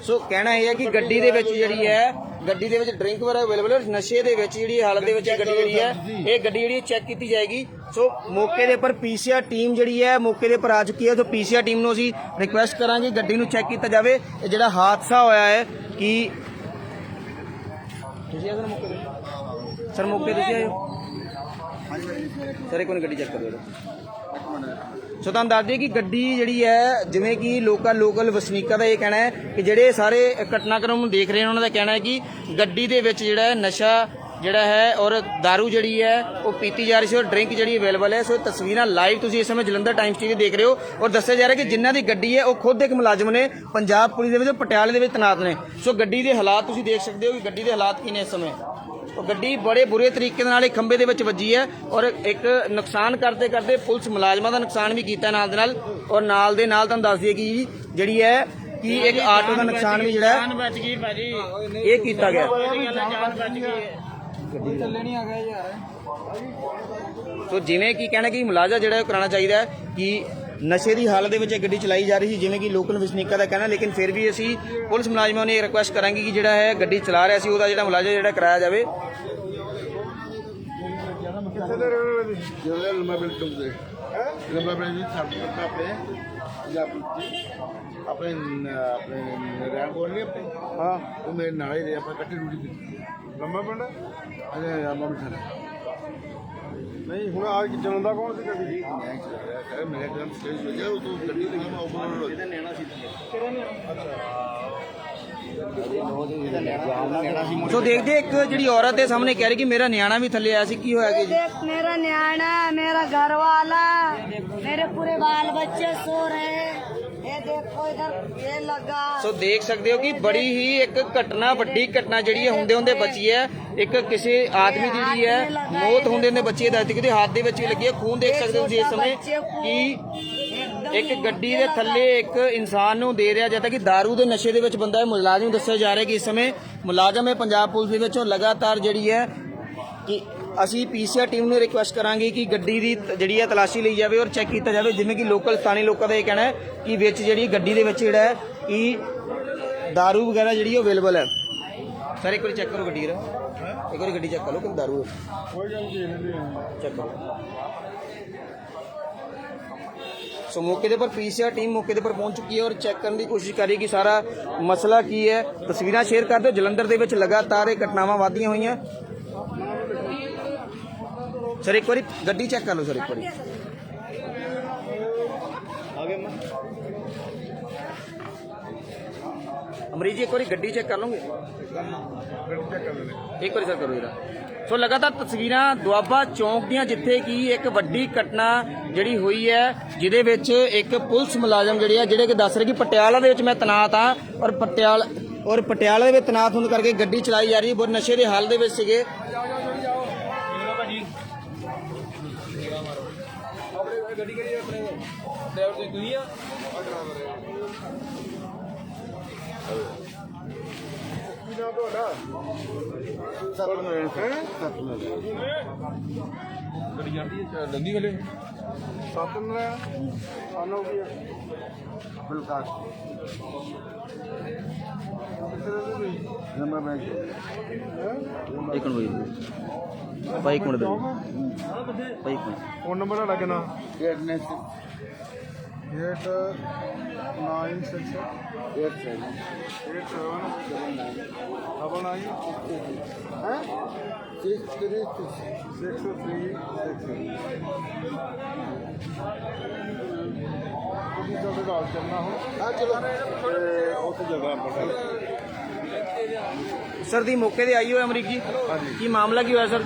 ਸੋ ਕਹਿਣਾ ਇਹ ਹੈ ਕਿ ਗੱਡੀ ਦੇ ਵਿੱਚ ਜਿਹੜੀ ਹੈ ਗੱਡੀ ਦੇ ਵਿੱਚ ਡਰਿੰਕ ਵਗੈਰਾ ਅਵੇਲੇਬਲ ਹੈ ਔਰ ਨਸ਼ੇ ਦੇ ਵਿੱਚ ਜਿਹੜੀ ਹਾਲਤ ਦੇ ਵਿੱਚ ਇਹ ਗੱਡੀ ਜਿਹੜੀ ਹੈ ਇਹ ਗੱਡੀ ਜਿਹੜੀ ਚੈੱਕ ਕੀਤੀ ਜਾਏਗੀ। ਸੋ ਮੌਕੇ ਦੇ ਉੱਪਰ ਪੀਸੀਆਰ ਟੀਮ ਜਿਹੜੀ ਹੈ ਮੌਕੇ ਦੇ ਉੱਪਰ ਆ ਚੁੱਕੀ ਹੈ। ਸੋ ਪੀਸੀਆਰ ਟੀਮ ਨੂੰ ਅਸੀਂ ਰਿਕੁਐਸਟ ਕਰਾਂਗੇ ਗੱਡੀ ਨੂੰ ਚੈੱਕ ਕੀਤਾ ਜਾਵੇ। ਇਹ ਜਿਹੜਾ ਹਾਦਸਾ ਹੋਇਆ ਹੈ ਕਿ ਤੁਸੀਂ ਅਗਰ ਮੌਕੇ ਤੇ ਸਰ ਮੌਕੇ ਤੇ ਤੁਸੀਂ ਆਏ ਹੋ ਸਰ, ਇੱਕ ਮਿੰਟ ਗੱਡੀ ਚੈੱਕ ਕਰੋ। ਸੋ ਤੁਹਾਨੂੰ ਦੱਸ ਦਈਏ ਕਿ ਗੱਡੀ ਜਿਹੜੀ ਹੈ ਜਿਵੇਂ ਕਿ ਲੋਕਲ ਵਸਨੀਕਾਂ ਦਾ ਇਹ ਕਹਿਣਾ ਹੈ ਕਿ ਜਿਹੜੇ ਸਾਰੇ ਘਟਨਾਕ੍ਰਮ ਨੂੰ ਦੇਖ ਰਹੇ ਨੇ ਉਹਨਾਂ ਦਾ ਕਹਿਣਾ ਹੈ ਕਿ ਗੱਡੀ ਦੇ ਵਿੱਚ ਜਿਹੜਾ ਹੈ ਨਸ਼ਾ ਜਿਹੜਾ ਹੈ ਔਰ ਦਾਰੂ ਜਿਹੜੀ ਹੈ ਉਹ ਪੀਤੀ ਜਾ ਰਹੀ ਸੀ ਔਰ ਡਰਿੰਕ ਜਿਹੜੀ ਅਵੇਲੇਬਲ ਹੈ। ਸੋ ਤਸਵੀਰਾਂ ਲਾਈਵ ਤੁਸੀਂ ਇਸ ਸਮੇਂ ਜਲੰਧਰ ਟਾਈਮਸ ਟੀਵੀ ਦੇਖ ਰਹੇ ਹੋ ਔਰ ਦੱਸਿਆ ਜਾ ਰਿਹਾ ਕਿ ਜਿਨ੍ਹਾਂ ਦੀ ਗੱਡੀ ਹੈ ਉਹ ਖੁਦ ਇੱਕ ਮੁਲਾਜ਼ਮ ਨੇ, ਪੰਜਾਬ ਪੁਲਿਸ ਦੇ ਵਿੱਚ ਪਟਿਆਲੇ ਦੇ ਵਿੱਚ ਤੈਨਾਤ ਨੇ। ਸੋ ਗੱਡੀ ਦੇ ਹਾਲਾਤ ਤੁਸੀਂ ਦੇਖ ਸਕਦੇ ਹੋ ਕਿ ਗੱਡੀ ਦੇ ਹਾਲਾਤ ਕੀ ਨੇ ਇਸ ਸਮੇਂ। ਉਹ ਗੱਡੀ ਬੜੇ ਬੁਰੇ ਤਰੀਕੇ ਦੇ ਨਾਲ ਇੱਕ ਖੰਭੇ ਦੇ ਵਿੱਚ ਵੱਜੀ ਹੈ ਔਰ ਇੱਕ ਨੁਕਸਾਨ ਕਰਦੇ ਪੁਲਿਸ ਮੁਲਾਜ਼ਮਾਂ ਦਾ ਨੁਕਸਾਨ ਵੀ ਕੀਤਾ ਨਾਲ ਦੇ ਨਾਲ ਔਰ ਨਾਲ ਦੇ ਨਾਲ ਤੁਹਾਨੂੰ ਦੱਸ ਦਈਏ ਕਿ ਜਿਹੜੀ ਹੈ ਕਿ ਇੱਕ ਆਟੋ ਦਾ ਨੁਕਸਾਨ ਵੀ ਜਿਹੜਾ जान बच गई भाजी, ਇਹ ਕੀਤਾ ਗਿਆ। जान बच गई। ਸੋ ਜਿਵੇਂ ਕਿ ਕਹਿਣਾ ਕਿ ਮੁਲਾਜ਼ਾ ਜਿਹੜਾ ਉਹ ਕਰਾਉਣਾ ਚਾਹੀਦਾ ਹੈ ਕਿ ਨਸ਼ੇ ਦੀ ਹਾਲਤ ਦੇ ਵਿੱਚ ਇਹ ਗੱਡੀ ਚਲਾਈ ਜਾ ਰਹੀ ਸੀ ਜਿਵੇਂ ਕਿ ਲੋਕਲ ਵਸਨੀਕਾਂ ਦਾ ਕਹਿਣਾ, ਲੇਕਿਨ ਫਿਰ ਵੀ ਅਸੀਂ ਪੁਲਿਸ ਮੁਲਾਜ਼ਮਾਂ ਨੂੰ ਇਹ ਰਿਕੁਐਸਟ ਕਰਾਂਗੇ ਕਿ ਜਿਹੜਾ ਹੈ ਗੱਡੀ ਚਲਾ ਰਿਹਾ ਸੀ ਉਹਦਾ ਜਿਹੜਾ ਮੁਲਾਜ਼ਾ ਜਿਹੜਾ ਕਰਾਇਆ ਜਾਵੇ। ਜਿਹੜਾ ਲੰਮਾ ਬਿਲ ਚੁੱਕਦੇ ਲੰਮਾ ਬਿਲ ਜੀ ਸਾਡੇ ਆਪਣੇ ਆਪਣੇ ਰਹਿਣ ਕੋਲ ਨਹੀਂ ਆਪਣੇ। ਹਾਂ, ਉਹ ਮੇਰੇ ਨਾਲ ਹੀ ਰਹੇ, ਆਪਾਂ ਇਕੱਠੇ ਡਿਊਟੀ ਕੀਤੀ। ਲੰਮਾ ਪਿੰਡ ਅਜੇ ਲੰਮਾ ਬਿਠਾ ਨਹੀਂ। ਹੁਣ ਆ ਚਲਾਉਂਦਾ ਕੌਣ ਸੀ ਗੱਡੀ? ਮੈਂ ਚਲਾ ਰਿਹਾ ਸਰ, ਮੇਰੇ ਕੰਮ ਸਟੇਜ ਹੋ ਗਿਆ ਉਹ ਤੋਂ ਗੱਡੀ ਤੇ ਮੈਂ ਓਵਰਲੋਡ ਹੋ ਗਿਆ। ਨੈਣਾ ਸੀ ਸੋ ਦੇਖਦੇ ਇੱਕ ਜਿਹੜੀ ਔਰਤ ਦੇ ਸਾਹਮਣੇ ਕਹਿ ਰਹੀ ਕਿ ਮੇਰਾ ਨਿਆਣਾ ਵੀ ਥੱਲੇ ਆਇਆ ਸੀ, ਕੀ ਹੋਇਆ ਕਿ ਜੀ? देख मेरा न्याणा, मेरा घर वाला, मेरे पूरे बाल बच्चे सो रहे हैं। ये देखो इधर ये लगा। ਸੋ ਦੇਖ ਸਕਦੇ ਹੋ ਕਿ ਬੜੀ ਹੀ ਇੱਕ ਘਟਨਾ ਵੱਡੀ ਘਟਨਾ ਜਿਹੜੀ ਹੈ ਹੁੰਦੇ ਬਚੀ ਹੈ। ਇੱਕ ਕਿਸੇ ਆਦਮੀ ਦੀ ਜਿਹੜੀ ਹੈ ਮੌਤ ਹੁੰਦੇ ਬਚੀ ਹੈ। ਦੱਸਦੀ ਕਿ ਹੱਥ ਦੇ ਵਿੱਚ ਵੀ ਲੱਗੀ ਹੈ ਖੂਨ। ਦੇਖ ਸਕਦੇ ਹੋ ਤੁਸੀਂ ਇਸ ਸਮੇਂ ਕਿ ਇੱਕ ਗੱਡੀ ਦੇ ਥੱਲੇ ਇੱਕ ਇਨਸਾਨ ਨੂੰ ਦੇ ਰਿਹਾ, ਜਦ ਕਿ दारू ਦੇ ਨਸ਼ੇ ਦੇ ਵਿੱਚ ਬੰਦਾ ਹੈ। ਮੁਲਾਜ਼ਮ ਦੱਸਿਆ ਜਾ ਰਿਹਾ ਕਿ ਇਸ ਸਮੇਂ ਮੁਲਾਜ਼ਮ ਹੈ ਪੰਜਾਬ ਪੁਲਿਸ ਦੇ ਵਿੱਚੋਂ ਲਗਾਤਾਰ ਜਿਹੜੀ ਹੈ ਕਿ ਅਸੀਂ ਪੀਸੀਆਰ ਟੀਮ ਨੂੰ ਰਿਕੁਐਸਟ ਕਰਾਂਗੇ ਕਿ ਗੱਡੀ ਦੀ ਜਿਹੜੀ ਹੈ ਤਲਾਸ਼ੀ ਲਈ ਜਾਵੇ ਔਰ ਚੈੱਕ ਕੀਤਾ ਜਾਵੇ, ਜਿਵੇਂ ਕਿ ਲੋਕਲ ਸਥਾਨੀ ਲੋਕਾਂ ਦਾ ਇਹ ਕਹਿਣਾ ਹੈ ਕਿ ਵਿੱਚ ਜਿਹੜੀ ਗੱਡੀ ਦੇ ਵਿੱਚ ਜਿਹੜਾ ਹੈ ਕਿ दारू ਵਗੈਰਾ ਜਿਹੜੀ ਅਵੇਲੇਬਲ ਹੈ। ਸਰ ਇੱਕ ਵਾਰੀ ਚੈੱਕ ਕਰੋ ਗੱਡੀ ਦਾ, ਇੱਕ ਵਾਰੀ ਗੱਡੀ ਚੈੱਕ ਕਰੋ ਕਿ दारू ਹੈ, ਕੋਈ ਗੱਲ ਨਹੀਂ ਚੈੱਕ ਕਰੋ। ਸੋ ਮੌਕੇ ਦੇ ਉੱਪਰ ਪੀਸੀਆਰ ਟੀਮ ਮੌਕੇ ਦੇ ਉੱਪਰ ਪਹੁੰਚ ਚੁੱਕੀ ਹੈ ਔਰ ਚੈੱਕ ਕਰਨ ਦੀ ਕੋਸ਼ਿਸ਼ ਕਰ ਰਹੀ ਕਿ ਸਾਰਾ ਮਸਲਾ ਕੀ ਹੈ। ਤਸਵੀਰਾਂ ਸ਼ੇਅਰ ਕਰ ਦਿਓ। ਜਲੰਧਰ ਦੇ ਵਿੱਚ ਲਗਾਤਾਰ ਇਹ ਘਟਨਾਵਾਂ ਵਧੀਆਂ ਹੋਈਆਂ। ਸਰ ਇੱਕ ਵਾਰੀ ਗੱਡੀ ਚੈੱਕ ਕਰ ਲਓ ਸਰ ਇੱਕ ਵਾਰੀ। ਅਮਰੀਕ ਜੀ ਇੱਕ ਵਾਰੀ ਗੱਡੀ ਚੈੱਕ ਕਰ ਲਓਗੇ? ਇੱਕ ਵਾਰੀ ਸਰ ਕਰੋ ਜਰਾ। ਸੋ ਲਗਾਤਾਰ ਤਸਵੀਰਾਂ ਦੁਆਬਾ ਚੌਂਕ ਦੀਆਂ, ਜਿੱਥੇ ਕਿ ਇੱਕ ਵੱਡੀ ਘਟਨਾ ਜਿਹੜੀ ਹੋਈ ਹੈ, ਜਿਹਦੇ ਵਿੱਚ ਇੱਕ ਪੁਲਿਸ ਮੁਲਾਜ਼ਮ ਜਿਹੜੇ ਕਿ ਦੱਸ ਰਹੇ ਕਿ ਪਟਿਆਲਾ ਦੇ ਵਿੱਚ ਮੈਂ ਤੈਨਾਤ ਹਾਂ ਔਰ ਪਟਿਆਲਾ ਦੇ ਵਿੱਚ ਤੈਨਾਤ ਹੋਣ ਕਰਕੇ ਗੱਡੀ ਚਲਾਈ ਜਾ ਰਹੀ ਹੈ। ਬਹੁਤ ਨਸ਼ੇ ਦੇ ਹਾਲ ਦੇ ਵਿੱਚ ਸੀਗੇ। ਗੱਡੀ ਕਿਹੜੀ ਆਪਣੇ ਡਰਾਈਵਰ ਦੀ ਤੁਸੀਂ ਆ ਗੱਡੀ ਜਾਂਦੀ ਹੈ ਡੰਡੀ ਵਾਲੇ ਆਨੋ ਵੀ ਬਲਕਾਰ ਨੰਬਰ ਬੈਂਕ ਇੱਕ ਮਿੰਟ ਭਾਈ ਕੋਣ ਦੇ ਭਾਈ ਕੋਣ ਫੋਨ ਨੰਬਰ ਤੁਹਾਡਾ ਕਿੰਨਾ ਸਰ ਦੀ ਮੌਕੇ ਤੇ ਆਈ ਹੋਏ ਅਮਰੀਕ ਜੀ, ਕੀ ਮਾਮਲਾ ਕੀ ਹੋਇਆ ਸਰ?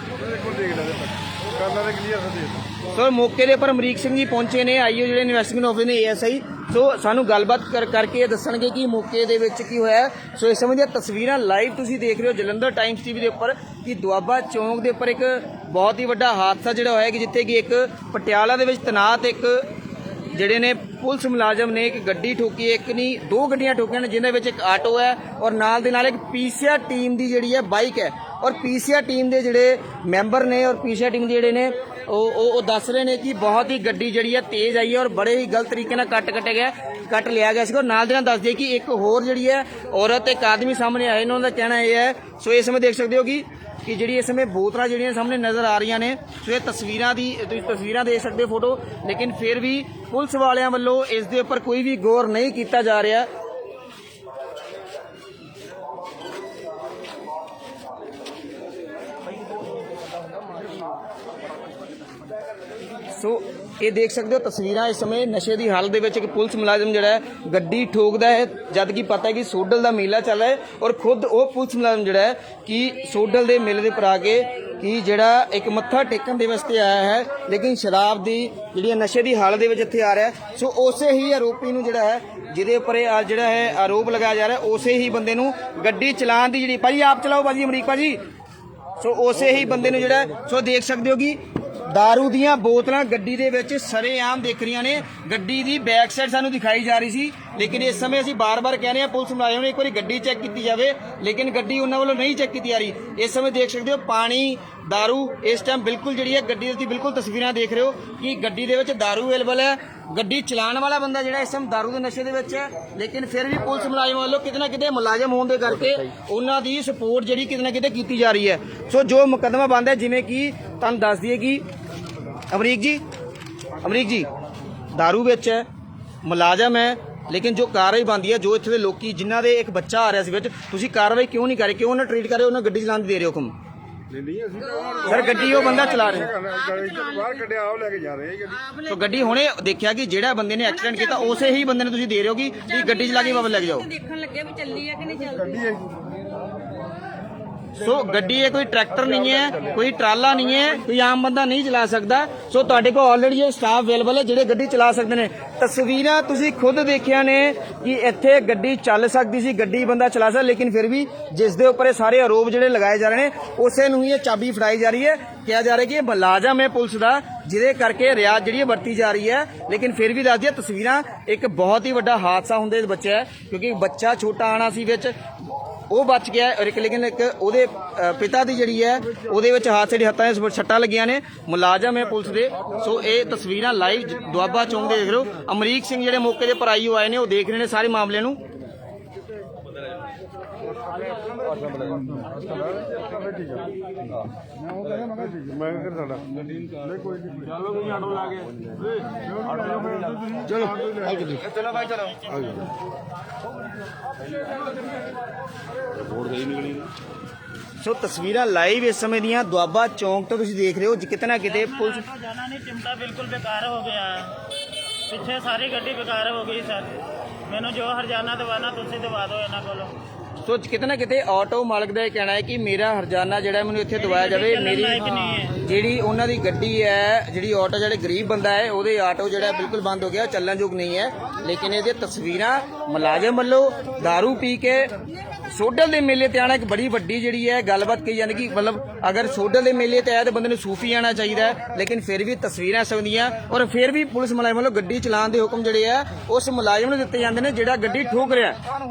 ਸਰ ਮੌਕੇ ਦੇ ਉੱਪਰ ਅਮਰੀਕ ਸਿੰਘ ਜੀ ਪਹੁੰਚੇ ਨੇ, ਆਈਓ ਜਿਹੜੇ ਇਨਵੈਸਟੀਗੇਸ਼ਨ ਆਫਿਸਰ ਨੇ ASI। ਸੋ ਸਾਨੂੰ ਗੱਲਬਾਤ ਕਰਕੇ ਇਹ ਦੱਸਣਗੇ ਕਿ ਮੌਕੇ ਦੇ ਵਿੱਚ ਕੀ ਹੋਇਆ। ਸੋ ਇਸ ਸਮੇਂ ਦੀਆਂ ਤਸਵੀਰਾਂ ਲਾਈਵ ਤੁਸੀਂ ਦੇਖ ਰਹੇ ਹੋ ਜਲੰਧਰ ਟਾਈਮਸ TV ਦੇ ਉੱਪਰ ਕਿ ਦੁਆਬਾ ਚੌਂਕ ਦੇ ਉੱਪਰ ਇੱਕ ਬਹੁਤ ਹੀ ਵੱਡਾ ਹਾਦਸਾ ਜਿਹੜਾ ਹੋਇਆ ਕਿ ਜਿੱਥੇ ਕਿ ਇੱਕ ਪਟਿਆਲਾ ਦੇ ਵਿੱਚ ਤੈਨਾਤ ਇੱਕ ਜਿਹੜੇ ਨੇ ਪੁਲਿਸ ਮੁਲਾਜ਼ਮ ਨੇ ਇੱਕ ਗੱਡੀ ਠੋਕੀ, ਇੱਕ ਨਹੀਂ ਦੋ ਗੱਡੀਆਂ ਠੋਕੀਆਂ ਨੇ, ਜਿਹਦੇ ਵਿੱਚ ਇੱਕ ਆਟੋ ਹੈ ਔਰ ਨਾਲ ਦੇ ਨਾਲ ਇੱਕ ਪੀਸੀਆਰ ਟੀਮ ਦੀ ਜਿਹੜੀ ਹੈ ਬਾਈਕ ਹੈ। ਔਰ ਪੀਸੀਆਰ ਟੀਮ ਦੇ ਜਿਹੜੇ ਮੈਂਬਰ ਨੇ ਔਰ ਪੀਸੀਆਰ ਟੀਮ ਦੇ ਜਿਹੜੇ ਨੇ ਉਹ ਦੱਸ ਰਹੇ ਨੇ ਕਿ ਬਹੁਤ ਹੀ ਗੱਡੀ ਜਿਹੜੀ ਹੈ ਤੇਜ਼ ਆਈ ਹੈ ਔਰ ਬੜੇ ਹੀ ਗਲਤ ਤਰੀਕੇ ਨਾਲ ਕੱਟ ਲਿਆ ਗਿਆ ਸੀ। ਔਰ ਨਾਲ ਦੇ ਨਾਲ ਦੱਸ ਦਈਏ ਕਿ ਇੱਕ ਹੋਰ ਜਿਹੜੀ ਹੈ ਔਰਤ ਇੱਕ ਆਦਮੀ ਸਾਹਮਣੇ ਆਏ ਨੇ, ਉਹਨਾਂ ਦਾ ਕਹਿਣਾ ਇਹ ਹੈ। ਸੋ ਇਸ ਸਮੇਂ ਦੇਖ ਸਕਦੇ ਹੋ ਕਿ ਜਿਹੜੀ ਇਸ ਸਮੇਂ ਬੋਤਲਾਂ ਜਿਹੜੀਆਂ ਸਾਹਮਣੇ ਨਜ਼ਰ ਆ ਰਹੀਆਂ ਨੇ। ਸੋ ਇਹ ਤਸਵੀਰਾਂ ਤੁਸੀਂ ਤਸਵੀਰਾਂ ਦੇਖ ਸਕਦੇ ਹੋ ਫੋਟੋ, ਲੇਕਿਨ ਫਿਰ ਵੀ ਪੁਲਿਸ ਵਾਲਿਆਂ ਵੱਲੋਂ ਇਸ ਦੇ ਉੱਪਰ ਕੋਈ ਵੀ ਗੌਰ ਨਹੀਂ ਕੀਤਾ ਜਾ ਰਿਹਾ। ਸੋ ਇਹ ਦੇਖ ਸਕਦੇ ਹੋ ਤਸਵੀਰਾਂ ਇਸ ਸਮੇਂ ਨਸ਼ੇ ਦੀ ਹਾਲਤ ਦੇ ਵਿੱਚ ਇੱਕ ਪੁਲਿਸ ਮੁਲਾਜ਼ਮ ਜਿਹੜਾ ਹੈ ਗੱਡੀ ਠੋਕਦਾ ਹੈ, ਜਦ ਕਿ ਪਤਾ ਹੈ ਕਿ ਸੋਡਲ ਦਾ ਮੇਲਾ ਚੱਲ ਰਿਹਾ ਹੈ ਔਰ ਖੁਦ ਉਹ ਪੁਲਿਸ ਮੁਲਾਜ਼ਮ ਜਿਹੜਾ ਹੈ ਕਿ ਸੋਡਲ ਦੇ ਮੇਲੇ ਦੇ ਉੱਪਰ ਆ ਕੇ ਕਿ ਜਿਹੜਾ ਇੱਕ ਮੱਥਾ ਟੇਕਣ ਦੇ ਵਾਸਤੇ ਆਇਆ ਹੈ, ਲੇਕਿਨ ਸ਼ਰਾਬ ਦੀ ਜਿਹੜੀ ਨਸ਼ੇ ਦੀ ਹਾਲਤ ਦੇ ਵਿੱਚ ਇੱਥੇ ਆ ਰਿਹਾ। ਸੋ ਉਸੇ ਹੀ ਆਰੋਪੀ ਨੂੰ ਜਿਹੜਾ ਹੈ ਜਿਹਦੇ ਉੱਪਰ ਇਹ ਜਿਹੜਾ ਹੈ ਆਰੋਪ ਲਗਾਇਆ ਜਾ ਰਿਹਾ, ਉਸੇ ਹੀ ਬੰਦੇ ਨੂੰ ਗੱਡੀ ਚਲਾਉਣ ਦੀ ਜਿਹੜੀ ਭਾਜੀ ਆਪ ਚਲਾਓ ਭਾਜੀ ਅਮਰੀਕ ਭਾਜੀ। ਸੋ ਉਸੇ ਹੀ ਬੰਦੇ ਨੂੰ ਜਿਹੜਾ ਸੋ ਦੇਖ ਸਕਦੇ ਹੋ ਕਿ दारू ਦੀਆਂ ਬੋਤਲਾਂ ਗੱਡੀ ਦੇ ਵਿੱਚ ਸਰੇਆਮ ਦਿਖ ਰਹੀਆਂ ਨੇ। ਗੱਡੀ ਦੀ ਬੈਕ ਸਾਈਡ ਸਾਨੂੰ ਦਿਖਾਈ ਜਾ ਰਹੀ ਸੀ, ਲੇਕਿਨ ਇਸ ਸਮੇਂ ਅਸੀਂ ਬਾਰ-ਬਾਰ ਕਹਿ ਰਹੇ ਹਾਂ ਪੁਲਿਸ ਮੁਲਾਜ਼ਮ ਨੇ ਇੱਕ ਵਾਰੀ ਗੱਡੀ ਚੈੱਕ ਕੀਤੀ ਜਾਵੇ, ਲੇਕਿਨ ਗੱਡੀ ਉਹਨਾਂ ਵੱਲੋਂ ਨਹੀਂ ਚੈੱਕ ਕੀਤੀ ਜਾ ਰਹੀ। ਇਸ ਸਮੇਂ ਦੇਖ ਸਕਦੇ ਹੋ ਪਾਣੀ दारू ਇਸ ਟਾਈਮ ਬਿਲਕੁਲ ਜਿਹੜੀ ਹੈ ਗੱਡੀ ਦੀ ਬਿਲਕੁਲ ਤਸਵੀਰਾਂ ਦੇਖ ਰਹੇ ਹੋ ਕਿ ਗੱਡੀ ਦੇ ਵਿੱਚ दारू ਅਵੇਲੇਬਲ ਹੈ। ਗੱਡੀ ਚਲਾਉਣ ਵਾਲਾ ਬੰਦਾ ਜਿਹੜਾ ਇਸ ਟਾਈਮ दारू ਦੇ ਨਸ਼ੇ ਦੇ ਵਿੱਚ ਹੈ, ਲੇਕਿਨ ਫਿਰ ਵੀ ਪੁਲਿਸ ਮੁਲਾਜ਼ਮ ਵੱਲੋਂ ਕਿਤੇ ਨਾ ਕਿਤੇ ਮੁਲਾਜ਼ਮ ਹੋਣ ਦੇ ਕਰਕੇ ਉਹਨਾਂ ਦੀ ਸਪੋਰਟ ਜਿਹੜੀ ਕਿਤੇ ਨਾ ਕਿਤੇ ਕੀਤੀ ਜਾ ਰਹੀ ਹੈ। ਸੋ ਜੋ ਮੁਕੱਦਮਾ ਬੰਦ ਹੈ, ਜਿਵੇਂ ਕਿ ਤੁਹਾਨੂੰ ਦੱਸ ਦਈਏ ਕਿ ਅਮਰੀਕ ਜੀ दारू ਵਿੱਚ ਹੈ, ਮੁਲਾਜ਼ਮ ਹੈ, ਲੇਕਿਨ ਜੋ ਕਾਰਵਾਈ ਬਣਦੀ ਹੈ, ਜੋ ਇੱਥੇ ਦੇ ਲੋਕੀ ਜਿਨ੍ਹਾਂ ਦੇ ਇੱਕ ਬੱਚਾ ਆ ਰਿਹਾ ਸੀ ਵਿੱਚ, ਤੁਸੀਂ ਕਾਰਵਾਈ ਕਿਉਂ ਨਹੀਂ ਕਰ ਰਹੇ? ਕਿਉਂ ਨਾ ਟ੍ਰੀਟ ਕਰ ਰਹੇ? ਉਹਨਾਂ ਗੱਡੀ ਚਲਾਉਣ ਦੀ ਦੇ ਰਹੇ ਹੋ ਹੁਕਮ? ਸਰ ਗੱਡੀ ਉਹ ਬੰਦਾ ਚਲਾ ਰਿਹਾ ਬਾਹਰ ਕੱਢਿਆ ਆਪ ਲੈ ਕੇ ਜਾ ਰਹੇ ਗੱਡੀ। ਸੋ ਗੱਡੀ ਹੁਣੇ ਦੇਖਿਆ ਕਿ ਜਿਹੜਾ ਬੰਦੇ ਨੇ ਐਕਸੀਡੈਂਟ ਕੀਤਾ ਉਸੇ ਹੀ ਬੰਦੇ ਨੂੰ ਤੁਸੀਂ ਦੇ ਰਹੇ ਹੋ ਕਿ ਤੁਸੀਂ ਗੱਡੀ ਚਲਾ ਕੇ ਵਾਪਸ ਲੈ ਕੇ ਜਾਓ। देखने लगे भी चल रही है कि नहीं चल ਗੱਡੀ ਹੈ सो गड्डी है कोई ट्रैक्टर नहीं है, कोई ट्राला नहीं है, कोई आम बंदा नहीं चला सकता। सो तुहाडे कोल ऑलरेडी ये स्टाफ अवेलेबल है ਜਿਹੜੇ ਗੱਡੀ ਚਲਾ ਸਕਦੇ ਨੇ। ਤਸਵੀਰਾਂ ਤੁਸੀਂ ਖੁਦ ਦੇਖਿਆ ਨੇ ਕਿ ਇੱਥੇ ਗੱਡੀ ਚੱਲ ਸਕਦੀ ਸੀ, ਗੱਡੀ ਬੰਦਾ ਚਲਾ ਸਕਦਾ, ਲੇਕਿਨ ਫਿਰ ਵੀ ਜਿਸ ਦੇ ਉੱਪਰ ਇਹ ਸਾਰੇ ਆਰੋਪ ਜਿਹੜੇ ਲਗਾਏ ਜਾ ਰਹੇ ਨੇ ਉਸੇ ਨੂੰ ਹੀ ਇਹ ਚਾਬੀ ਫੜਾਈ ਜਾ ਰਹੀ ਹੈ। ਕਿਹਾ ਜਾ ਰਿਹਾ ਕਿ ਇਹ ਮੁਲਾਜ਼ਮ ਹੈ ਪੁਲਿਸ ਦਾ ਜਿਹਦੇ ਕਰਕੇ ਰਿਆਜ਼ ਜਿਹੜੀ ਵਰਤੀ ਜਾ ਰਹੀ ਹੈ। ਲੇਕਿਨ ਫਿਰ ਵੀ ਦੱਸ ਦਈਏ ਤਸਵੀਰਾਂ ਇੱਕ ਬਹੁਤ ਹੀ ਵੱਡਾ ਹਾਦਸਾ ਹੁੰਦੇ ਬੱਚਾ ਹੈ, ਕਿਉਂਕਿ ਬੱਚਾ ਛੋਟਾ ਆਣਾ ਸੀ ਵਿੱਚ, ਉਹ ਬਚ ਗਿਆ ਔਰ ਲੇਕਿਨ ਇੱਕ ਉਹਦੇ ਪਿਤਾ ਦੀ ਜਿਹੜੀ ਹੈ ਉਹਦੇ ਵਿੱਚ ਹਾਦਸੇ ਦੇ ਹੱਥਾਂ 'ਚ ਛੱਟਾਂ ਲੱਗੀਆਂ ਨੇ। ਮੁਲਾਜ਼ਮ ਹੈ ਪੁਲਿਸ ਦੇ। ਸੋ ਇਹ ਤਸਵੀਰਾਂ ਲਾਈਵ ਦੁਆਬਾ ਚੌਂਕ ਦੇ ਦੇਖ ਰਹੇ ਹੋ। ਅਮਰੀਕ ਸਿੰਘ ਜਿਹੜੇ ਮੌਕੇ ਦੇ ਪਰ ਆਈਓ ਆਏ ਨੇ ਉਹ ਦੇਖ ਰਹੇ ਨੇ ਸਾਰੇ ਮਾਮਲੇ ਨੂੰ। ਚਲੋ ਭਾਈ ਚਲੋ ਸੋ ਤਸਵੀਰਾਂ ਲਾਈਵ ਇਸ ਸਮੇਂ ਦੀਆਂ ਦੁਆਬਾ ਚੌਂਕ ਤੋਂ ਤੁਸੀਂ ਦੇਖ ਰਹੇ ਹੋ। ਕਿਤੇ ਨਾ ਕਿਤੇ ਪੁਲਿਸ जाना नहीं, चिमटा बिल्कुल बेकार हो गया है, पिछे सारी गड्डी बेकार हो गई सर। मैंने जो हरजाना दवाना तुसी दवा दो इन्हां कोलों। ਸੋ ਕਿਤੇ ਨਾ ਕਿਤੇ ਆਟੋ ਮਾਲਕ ਦਾ ਇਹ ਕਹਿਣਾ ਹੈ ਕਿ ਮੇਰਾ ਹਰਜਾਨਾ ਜਿਹੜਾ ਮੈਨੂੰ ਇੱਥੇ ਦਵਾਇਆ ਜਾਵੇ। ਮੇਰੀ ਜਿਹੜੀ ਉਹਨਾਂ ਦੀ ਗੱਡੀ ਹੈ, ਜਿਹੜੀ ਆਟੋ ਜਿਹੜੇ ਗਰੀਬ ਬੰਦਾ ਹੈ ਉਹਦੇ ਆਟੋ ਜਿਹੜਾ ਬਿਲਕੁਲ ਬੰਦ ਹੋ ਗਿਆ, ਚੱਲਣਯੋਗ ਨਹੀਂ ਹੈ। ਲੇਕਿਨ ਇਹਦੇ ਤਸਵੀਰਾਂ ਮੁਲਾਜ਼ਮ ਵੱਲੋਂ दारू ਪੀ ਕੇ ਸੋਡਲ ਦੇ ਮੇਲੇ ਤੇ ਆਣਾ ਇੱਕ ਬੜੀ ਵੱਡੀ ਜਿਹੜੀ ਹੈ ਗੱਲਬਾਤ ਕਹੀ ਜਾਂਦੀ ਕਿ ਮਤਲਬ ਅਗਰ ਸੋਡਲ ਦੇ ਮੇਲੇ ਤੇ ਆਇਆ ਤਾਂ ਬੰਦੇ ਨੂੰ ਸੂਫੀ ਆਣਾ ਚਾਹੀਦਾ ਹੈ। ਲੇਕਿਨ ਫਿਰ ਵੀ ਤਸਵੀਰਾਂ ਸਕਦੀਆਂ ਔਰ ਫਿਰ ਵੀ ਪੁਲਿਸ ਮੁਲਾਜ਼ਮ ਵੱਲੋਂ ਗੱਡੀ ਚਲਾਉਣ ਦੇ ਹੁਕਮ ਜਿਹੜੇ ਆ ਉਸ ਮੁਲਾਜ਼ਮ ਨੂੰ ਦਿੱਤੇ ਜਾਂਦੇ ਨੇ ਜਿਹੜਾ ਗੱਡੀ ਠੋਕ ਰਿਹਾ।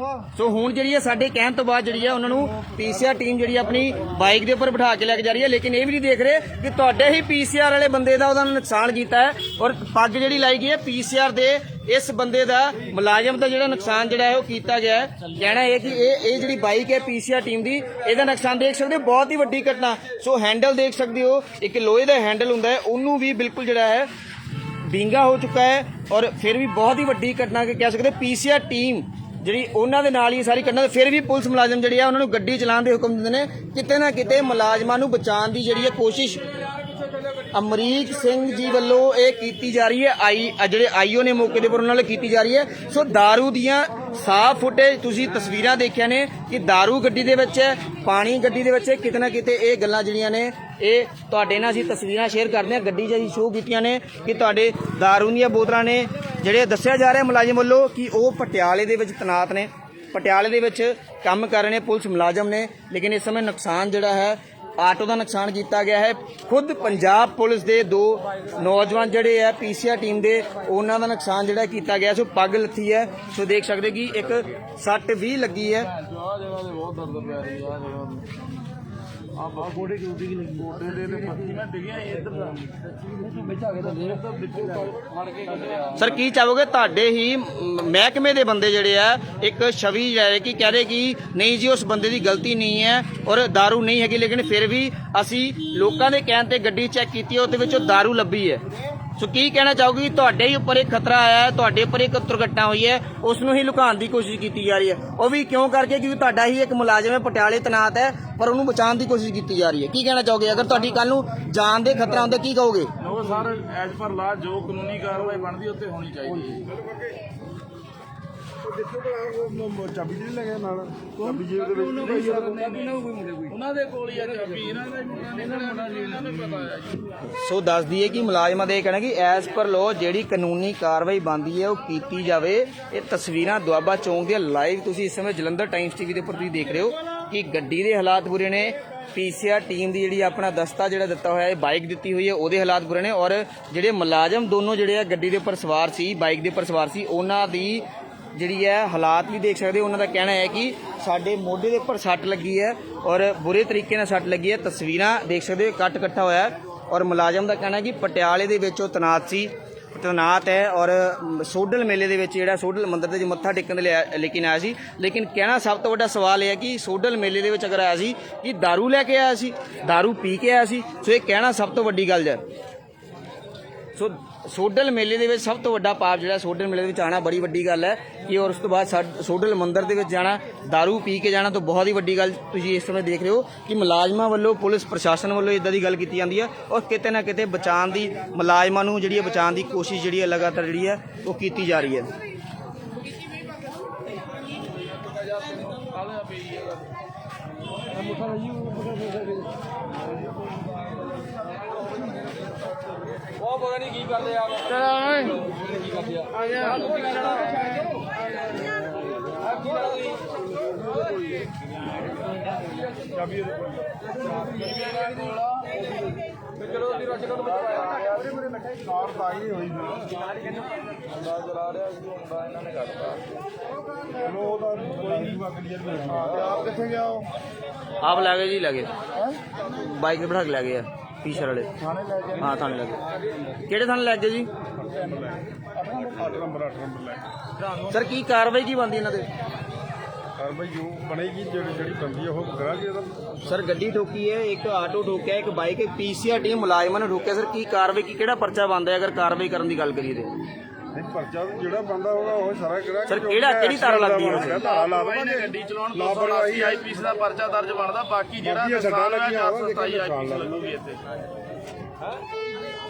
ਸੋ ਹੁਣ ਜਿਹੜੀ ਹੈ ਸਾਡੇ ਕਹਿਣ ਤੋਂ ਬਾਅਦ ਜਿਹੜੀ ਹੈ ਉਹਨਾਂ ਨੂੰ ਪੀਸੀਆਰ ਟੀਮ ਜਿਹੜੀ ਆਪਣੀ ਬਾਈਕ ਦੇ ਉੱਪਰ ਬਿਠਾ ਕੇ ਲੈ ਕੇ ਜਾ ਰਹੀ ਹੈ। ਲੇਕਿਨ ਇਹ ਵੀ ਨਹੀਂ ਦੇਖ ਰਹੇ ਕਿ ਤੁਹਾਡੇ ਹੀ ਪੀਸੀਆਰ ਵਾਲੇ ਬੰਦੇ ਦਾ ਉਹਦਾ ਨੁਕਸਾਨ ਕੀਤਾ ਹੈ ਔਰ ਪੱਗ ਜਿਹੜੀ ਲਾਈ ਗਈ ਹੈ ਪੀਸੀਆਰ ਦੇ ਇਸ ਬੰਦੇ ਦਾ ਮੁਲਾਜ਼ਮ ਦਾ ਜਿਹੜਾ ਨੁਕਸਾਨ ਜਿਹੜਾ ਹੈ ਉਹ ਕੀਤਾ ਗਿਆ ਹੈ। ਕਹਿਣਾ ਇਹ ਕਿ ਇਹ ਜਿਹੜੀ ਬਾਈਕ ਹੈ ਪੀਸੀਆਰ ਟੀਮ ਦੀ, ਇਹਦਾ ਨੁਕਸਾਨ ਦੇਖ ਸਕਦੇ ਹੋ, ਬਹੁਤ ਹੀ ਵੱਡੀ ਘਟਨਾ। ਸੋ ਹੈਂਡਲ ਦੇਖ ਸਕਦੇ ਹੋ, ਇੱਕ ਲੋਹੇ ਦਾ ਹੈਂਡਲ ਹੁੰਦਾ ਹੈ, ਉਹਨੂੰ ਵੀ ਬਿਲਕੁਲ ਜਿਹੜਾ ਹੈ ਵਿੰਗਾ ਹੋ ਚੁੱਕਾ ਹੈ ਔਰ ਫਿਰ ਵੀ ਬਹੁਤ ਹੀ ਵੱਡੀ ਘਟਨਾ ਕਿ ਕਹਿ ਸਕਦੇ ਪੀਸੀਆਰ ਟੀਮ ਜਿਹੜੀ ਉਹਨਾਂ ਦੇ ਨਾਲ ਹੀ ਸਾਰੀ ਘਟਨਾ। ਫਿਰ ਵੀ ਪੁਲਿਸ ਮੁਲਾਜ਼ਮ ਜਿਹੜੇ ਆ ਉਹਨਾਂ ਨੂੰ ਗੱਡੀ ਚਲਾਉਣ ਦੇ ਹੁਕਮ ਦਿੰਦੇ ਨੇ। ਕਿਤੇ ਨਾ ਕਿਤੇ ਮੁਲਾਜ਼ਮਾਂ ਨੂੰ ਬਚਾਉਣ ਦੀ ਜਿਹੜੀ ਹੈ ਕੋਸ਼ਿਸ਼ ਅਮਰੀਕ ਸਿੰਘ ਜੀ ਵੱਲੋਂ ਇਹ ਕੀਤੀ ਜਾ ਰਹੀ ਹੈ। ਜਿਹੜੇ ਆਈਓ ਨੇ ਮੌਕੇ ਦੇ ਉੱਪਰ ਉਹਨਾਂ ਨਾਲ ਕੀਤੀ ਜਾ ਰਹੀ ਹੈ। ਸੋ दारू ਦੀਆਂ ਸਾਫ ਫੁਟੇਜ ਤੁਸੀਂ ਤਸਵੀਰਾਂ ਦੇਖਿਆ ਨੇ ਕਿ दारू ਗੱਡੀ ਦੇ ਵਿੱਚ ਹੈ, ਪਾਣੀ ਗੱਡੀ ਦੇ ਵਿੱਚ ਹੈ। ਕਿਤੇ ਨਾ ਕਿਤੇ ਇਹ ਗੱਲਾਂ ਜਿਹੜੀਆਂ ਨੇ ਇਹ ਤੁਹਾਡੇ ਨਾਲ ਅਸੀਂ ਤਸਵੀਰਾਂ ਸ਼ੇਅਰ ਕਰਦੇ ਹਾਂ। ਗੱਡੀ 'ਚ ਅਸੀਂ ਸ਼ੋਅ ਕੀਤੀਆਂ ਨੇ ਕਿ ਤੁਹਾਡੇ दारू ਦੀਆਂ ਬੋਤਲਾਂ ਨੇ ਜਿਹੜੇ ਦੱਸਿਆ ਜਾ ਰਿਹਾ ਮੁਲਾਜ਼ਮ ਵੱਲੋਂ ਕਿ ਉਹ ਪਟਿਆਲੇ ਦੇ ਵਿੱਚ ਤੈਨਾਤ ਨੇ, ਪਟਿਆਲੇ ਦੇ ਵਿੱਚ ਕੰਮ ਕਰ ਰਹੇ ਨੇ ਪੁਲਿਸ ਮੁਲਾਜ਼ਮ ਨੇ। ਲੇਕਿਨ ਇਸ ਸਮੇਂ ਨੁਕਸਾਨ ਜਿਹੜਾ ਹੈ ਆਟੋ ਦਾ ਨੁਕਸਾਨ ਕੀਤਾ ਗਿਆ ਹੈ। ਖੁਦ ਪੰਜਾਬ ਪੁਲਿਸ ਦੇ 2 ਨੌਜਵਾਨ ਜਿਹੜੇ ਆ ਪੀਸੀਆਰ ਟੀਮ ਦੇ ਉਹਨਾਂ ਦਾ ਨੁਕਸਾਨ ਜਿਹੜਾ ਕੀਤਾ ਗਿਆ। ਸੋ ਪੱਗ ਲੱਥੀ ਹੈ। ਸੋ ਦੇਖ ਸਕਦੇ ਕਿ ਇੱਕ ਸੱਟ ਵੀ ਲੱਗੀ ਹੈ। ਜਗ੍ਹਾ ਤੇ ਬਹੁਤ ਦਰਦ ਪਿਆ ਰਹੀ ਆ ਜਗ੍ਹਾ ਆ ਗੋਡੇ ਦੀ ਉੱਡੀ ਲੱਗੀ, ਗੋਡੇ ਦੇ ਪੱਤੀਆਂ ਡਿੱਗੀਆਂ ਇੱਧਰ ਦਾ ਵਿੱਚ ਆ ਕੇ ਤਾਂ ਦੇਖ ਤਾਂ ਵਿੱਚੋਂ ਫੜ ਕੇ ਕੱਢਿਆ। ਸਰ ਕੀ ਚਾਹੋਗੇ ਤੁਹਾਡੇ ਹੀ ਮਹਿਕਮੇ ਦੇ ਬੰਦੇ ਜਿਹੜੇ ਆ ਇੱਕ ਛਵੀ ਹੈ ਕਿ ਕਹਿ ਰਹੇ ਕਿ ਨਹੀਂ ਜੀ ਉਸ ਬੰਦੇ ਦੀ ਗਲਤੀ ਨਹੀਂ ਹੈ ਔਰ दारू ਨਹੀਂ ਹੈਗੀ, ਲੇਕਿਨ ਫਿਰ ਵੀ ਅਸੀਂ ਲੋਕਾਂ ਦੇ ਕਹਿਣ ਤੇ ਗੱਡੀ ਚੈੱਕ ਕੀਤੀ ਉਹਦੇ ਵਿੱਚੋਂ दारू ਲੱਭੀ ਹੈ। ਸੋ ਕੀ ਕਹਿਣਾ ਚਾਹੋਗੇ ਤੁਹਾਡੇ ਹੀ ਉੱਪਰ ਇੱਕ ਖਤਰਾ ਆਇਆ ਹੈ, ਤੁਹਾਡੇ ਉੱਪਰ ਇੱਕ ਦੁਰਘਟਨਾ ਹੋਈ ਹੈ, ਉਸ ਨੂੰ ਹੀ ਲੁਕਾਉਣ ਦੀ ਕੋਸ਼ਿਸ਼ ਕੀਤੀ ਜਾ ਰਹੀ ਹੈ। ਉਹ ਵੀ ਕਿਉਂ ਕਰਕੇ ਕਿਉਂਕਿ ਤੁਹਾਡਾ ਹੀ ਇੱਕ ਮੁਲਾਜ਼ਮ ਹੈ ਪਟਿਆਲੇ ਤੈਨਾਤ ਹੈ ਪਰ ਉਹਨੂੰ ਬਚਾਉਣ ਦੀ ਕੋਸ਼ਿਸ਼ ਕੀਤੀ ਜਾ ਰਹੀ ਹੈ। ਕੀ ਕਹਿਣਾ ਚਾਹੋਗੇ ਅਗਰ ਤੁਹਾਡੀ ਕੱਲ ਨੂੰ ਜਾਨ ਦੇ ਖਤਰਾ ਹੁੰਦਾ ਕੀ ਕਹੋਗੇ? ਉਹ ਸਰ ਐਜ਼ ਪਰ ਲਾ ਜੋ ਕਾਨੂੰਨੀ ਕਾਰਵਾਈ ਬਣਦੀ ਉੱਤੇ ਹੋਣੀ ਚਾਹੀਦੀ ਹੈ। ਚਾਬੀ ਨਹੀਂ ਲੱਗਿਆ ਨਾਲ, ਚਾਬੀ ਜੇਬ ਦੇ ਵਿੱਚ ਉਹਨਾਂ ਦੇ ਕੋਲ ਹੀ ਆ ਚਾਬੀ, ਇਹਨਾਂ ਦਾ ਇਹਨਾਂ ਨੂੰ ਪਤਾ ਹੈ ਜੀ। ਸੋ ਦੱਸ ਦਈਏ ਕਿ ਮੁਲਾਜ਼ਮਾਂ ਦਾ ਇਹ ਕਹਿਣਾ ਕਿ ਐਜ਼ ਪਰ ਲੋ ਜਿਹੜੀ ਕਾਨੂੰਨੀ ਕਾਰਵਾਈ ਬਣਦੀ ਹੈ ਉਹ ਕੀਤੀ ਜਾਵੇ। ਇਹ ਤਸਵੀਰਾਂ ਦੁਆਬਾ ਚੌਂਕ ਦੀਆਂ ਲਾਈਵ ਤੁਸੀਂ ਇਸ ਸਮੇਂ ਜਲੰਧਰ ਟਾਈਮਸ ਟੀਵੀ ਦੇ ਉੱਪਰ ਤੁਸੀਂ ਦੇਖ ਰਹੇ ਹੋ ਕਿ ਗੱਡੀ ਦੇ ਹਾਲਾਤ ਬੁਰੇ ਨੇ। ਪੀਸੀਆਰ ਟੀਮ ਦੀ ਜਿਹੜੀ ਆਪਣਾ ਦਸਤਾ ਜਿਹੜਾ ਦਿੱਤਾ ਹੋਇਆ ਹੈ, ਬਾਈਕ ਦਿੱਤੀ ਹੋਈ ਹੈ, ਉਹਦੇ ਹਾਲਾਤ ਬੁਰੇ ਨੇ ਔਰ ਜਿਹੜੇ ਮੁਲਾਜ਼ਮ ਦੋਨੋਂ ਜਿਹੜੇ ਆ ਗੱਡੀ ਦੇ ਉੱਪਰ ਸਵਾਰ ਸੀ, ਬਾਈਕ ਦੇ ਉੱਪਰ ਸਵਾਰ ਸੀ, ਉਹਨਾਂ ਦੀ ਜਿਹੜੀ ਹੈ ਹਾਲਾਤ ਵੀ ਦੇਖ ਸਕਦੇ ਹੋ। ਉਹਨਾਂ ਦਾ ਕਹਿਣਾ ਹੈ ਕਿ ਸਾਡੇ ਮੋਢੇ ਦੇ ਉੱਪਰ ਸੱਟ ਲੱਗੀ ਹੈ ਔਰ ਬੁਰੇ ਤਰੀਕੇ ਨਾਲ ਸੱਟ ਲੱਗੀ ਹੈ। ਤਸਵੀਰਾਂ ਦੇਖ ਸਕਦੇ ਹੋ, ਕੱਟ ਇਕੱਠਾ ਹੋਇਆ ਹੈ ਔਰ ਮੁਲਾਜ਼ਮ ਦਾ ਕਹਿਣਾ ਹੈ ਕਿ ਪਟਿਆਲੇ ਦੇ ਵਿੱਚ ਉਹ ਤੈਨਾਤ ਹੈ ਔਰ ਸੋਡਲ ਮੇਲੇ ਦੇ ਵਿੱਚ ਜਿਹੜਾ ਸੋਡਲ ਮੰਦਿਰ ਦੇ ਵਿੱਚ ਮੱਥਾ ਟੇਕਣ ਦੇ ਲਈ ਲੇਕਿਨ ਆਇਆ ਸੀ। ਲੇਕਿਨ ਕਹਿਣਾ ਸਭ ਤੋਂ ਵੱਡਾ ਸਵਾਲ ਇਹ ਹੈ ਕਿ ਸੋਡਲ ਮੇਲੇ ਦੇ ਵਿੱਚ ਅਗਰ ਆਇਆ ਸੀ ਕਿ दारू ਲੈ ਕੇ ਆਇਆ ਸੀ, दारू ਪੀ ਕੇ ਆਇਆ ਸੀ। ਸੋ ਇਹ ਕਹਿਣਾ ਸਭ ਤੋਂ ਵੱਡੀ ਗੱਲ ਹੈ। ਸੋ ਸੋਡਲ ਮੇਲੇ ਦੇ ਵਿੱਚ ਸਭ ਤੋਂ ਵੱਡਾ ਪਾਪ ਜਿਹੜਾ ਸੋਡਲ ਮੇਲੇ ਦੇ ਵਿੱਚ ਆਉਣਾ ਬੜੀ ਵੱਡੀ ਗੱਲ ਹੈ ਕਿ ਔਰ ਉਸ ਤੋਂ ਬਾਅਦ ਸੋਡਲ ਮੰਦਿਰ ਦੇ ਵਿੱਚ ਜਾਣਾ, दारू ਪੀ ਕੇ ਜਾਣਾ ਤਾਂ ਬਹੁਤ ਹੀ ਵੱਡੀ ਗੱਲ। ਤੁਸੀਂ ਇਸ ਸਮੇਂ ਦੇਖ ਰਹੇ ਹੋ ਕਿ ਮੁਲਾਜ਼ਮਾਂ ਵੱਲੋਂ ਪੁਲਿਸ ਪ੍ਰਸ਼ਾਸਨ ਵੱਲੋਂ ਇਦਾਂ ਦੀ ਗੱਲ ਕੀਤੀ ਜਾਂਦੀ ਹੈ ਔਰ ਕਿਤੇ ਨਾ ਕਿਤੇ ਬਚਾਉਣ ਦੀ ਮੁਲਾਜ਼ਮਾਂ ਨੂੰ ਜਿਹੜੀ ਹੈ ਬਚਾਉਣ ਦੀ ਕੋਸ਼ਿਸ਼ ਜਿਹੜੀ ਹੈ ਲਗਾਤਾਰ ਜਿਹੜੀ ਹੈ ਉਹ ਕੀਤੀ ਜਾ ਰਹੀ ਹੈ। ਉਹ ਪਤਾ ਨਹੀਂ ਕੀ ਕਰਦੇ ਆ ਕੀ ਕਰਦੇ ਆ ਜਾ ਚਲੋ ਦੀ ਰੋਟੀ ਕੋਲ ਬਚਾਇਆ ਕਾਰ ਤਾਂ ਹੀ ਹੋਈ ਬੰਦਾ ਚਲਾ ਰਿਹਾ ਸੀ ਹੁੰਦਾ ਇਹਨਾਂ ਨੇ ਕਰਤਾ ਚਲੋ ਉਹ ਤਾਂ ਕੋਈ ਨਹੀਂ ਬਾਕੀ ਕਲੀਅਰ ਤੇ ਆਪ ਕਿੱਥੇ ਗਿਆ ਉਹ ਆਪ ਲੈ ਗਏ ਜੀ, ਲੈ ਗਏ ਬਾਈਕ ਤੇ ਬਿਠਾ ਕੇ ਲੈ ਗਏ ਆ ਪੀਛੇ ਵਾਲੇ। ਥਾਣੇ ਲੈ ਕੇ ਹਾਂ ਥਾਣੇ ਲੈ ਗਏ। ਕਿਹੜੇ ਥਾਣੇ ਲੈ ਗਏ ਜੀ? 8 ਨੰਬਰ ਲੈ ਕੇ ਸਰ ਕੀ ਕਾਰਵਾਈ ਕੀ ਬਣਦੀ ਇਹਨਾਂ ਦੇ? ਕਾਰਵਾਈ ਜੋ ਬਣੇਗੀ ਜਿਹੜੀ ਬੰਦੀ ਉਹ ਕਰਾਂਗੇ ਉਹਦਾ ਸਰ ਗੱਡੀ ਠੋਕੀ ਹੈ, ਇੱਕ ਆਟੋ ਠੋਕਿਆ, ਇੱਕ ਬਾਈਕ, ਇੱਕ ਪੀਸੀਆਰ ਟੀਮ ਮੁਲਾਜ਼ਮਾਂ ਨੇ ਠੋਕਿਆ। ਸਰ ਕੀ ਕਾਰਵਾਈ ਕੀ ਕਿਹੜਾ ਪਰਚਾ ਬਣਦਾ ਹੈ ਅਗਰ ਕਾਰਵਾਈ ਕਰਨ ਦੀ ਗੱਲ ਕਰੀਏ ਤੇ? ਨਹੀਂ ਪਰਚਾ ਜਿਹੜਾ ਬੰਦਾ ਹੋਗਾ ਉਹ ਸਾਰਾ ਕਿਹੜਾ ਸਰ ਕਿਹੜੀ ਧਾਰਾ ਲੱਗਦੀ ਹੈ ਵੈਸੇ? ਧਾਰਾ ਲਾ ਦਵਾਂਗੇ ਗੱਡੀ ਚਲਾਉਣ ਲਾਪਰਵਾਹੀ ਆਈਪੀਸੀ ਦਾ ਪਰਚਾ ਦਰਜ ਬਣਦਾ। ਬਾਕੀ ਜਿਹੜਾ ਬਾਕੀ ਸੱਟਾਂ ਨੁਕਸਾਨ ਲੱਗੀਆਂ ਹੋਇਆ ਹੋਣਗੀਆਂ, 427 ਨੁਕਸਾਨ ਆਈਪੀਸੀ ਲੱਗੂਗੀ ਇੱਥੇ।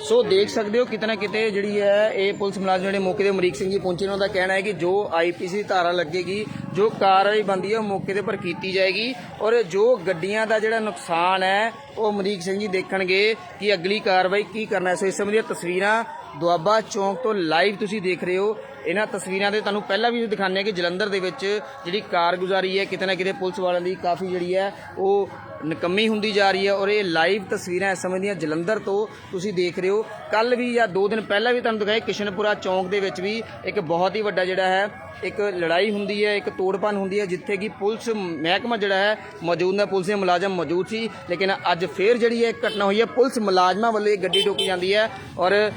ਸੋ ਦੇਖ ਸਕਦੇ ਹੋ ਕਿਤੇ ਨਾ ਕਿਤੇ ਜਿਹੜੀ ਹੈ ਇਹ ਪੁਲਿਸ ਮੁਲਾਜ਼ਮ ਜਿਹੜੇ ਮੌਕੇ ਤੇ ਅਮਰੀਕ ਸਿੰਘ ਜੀ ਪਹੁੰਚੇ ਨੇ, ਉਹਨਾਂ ਦਾ ਕਹਿਣਾ ਹੈ ਕਿ ਜੋ ਆਈਪੀਸੀ ਧਾਰਾ ਲੱਗੇਗੀ, ਜੋ ਕਾਰਵਾਈ ਬਣਦੀ ਹੈ ਉਹ ਮੌਕੇ ਦੇ ਪਰ ਕੀਤੀ ਜਾਏਗੀ ਔਰ ਜੋ ਗੱਡੀਆਂ ਦਾ ਜਿਹੜਾ ਨੁਕਸਾਨ ਹੈ ਉਹ ਅਮਰੀਕ ਸਿੰਘ ਜੀ ਦੇਖਣਗੇ ਕਿ ਅਗਲੀ ਕਾਰਵਾਈ ਕੀ ਕਰਨਾ ਹੈ। ਸੋ ਇਸ ਸਮੇਂ ਦੀਆਂ ਤਸਵੀਰਾਂ ਦੁਆਬਾ ਚੌਂਕ ਤੋਂ ਲਾਈਵ ਤੁਸੀਂ ਦੇਖ ਰਹੇ ਹੋ। ਇਹਨਾਂ ਤਸਵੀਰਾਂ ਦੇ ਤੁਹਾਨੂੰ ਪਹਿਲਾਂ ਵੀ ਦਿਖਾਉਂਦੇ ਹਾਂ ਕਿ ਜਲੰਧਰ ਦੇ ਵਿੱਚ ਜਿਹੜੀ ਕਾਰਗੁਜ਼ਾਰੀ ਹੈ ਕਿਤੇ ਨਾ ਕਿਤੇ ਪੁਲਿਸ ਵਾਲਿਆਂ ਦੀ ਕਾਫੀ ਜਿਹੜੀ ਹੈ ਉਹ ਨਿਕੰਮੀ ਹੁੰਦੀ ਜਾ ਰਹੀ ਹੈ ਔਰ ਇਹ ਲਾਈਵ ਤਸਵੀਰਾਂ ਇਸ ਸਮੇਂ ਦੀਆਂ ਜਲੰਧਰ ਤੋਂ ਤੁਸੀਂ ਦੇਖ ਰਹੇ ਹੋ। ਕੱਲ ਵੀ ਜਾਂ 2 ਦਿਨ ਪਹਿਲਾਂ ਵੀ ਤੁਹਾਨੂੰ ਦਿਖਾਇਆ ਕਿਸ਼ਨਪੁਰਾ ਚੌਂਕ ਦੇ ਵਿੱਚ ਵੀ ਇੱਕ ਬਹੁਤ ਹੀ ਵੱਡਾ ਜਿਹੜਾ ਹੈ ਇੱਕ ਲੜਾਈ ਹੁੰਦੀ ਹੈ, ਇੱਕ ਤੋੜਪਨ ਹੁੰਦੀ ਹੈ ਜਿੱਥੇ ਕਿ ਪੁਲਿਸ ਮਹਿਕਮਾ ਜਿਹੜਾ ਹੈ ਮੌਜੂਦ ਹੈ, ਪੁਲਿਸ ਦੇ ਮੁਲਾਜ਼ਮ ਮੌਜੂਦ ਸੀ। ਲੇਕਿਨ ਅੱਜ ਫੇਰ ਜਿਹੜੀ ਹੈ ਘਟਨਾ ਹੋਈ ਹੈ, ਪੁਲਿਸ ਮੁਲਾਜ਼ਮਾਂ ਵੱਲੋਂ ਇਹ ਗੱਡੀ ਠੋਕੀ ਜਾਂਦੀ ਹੈ ਔਰ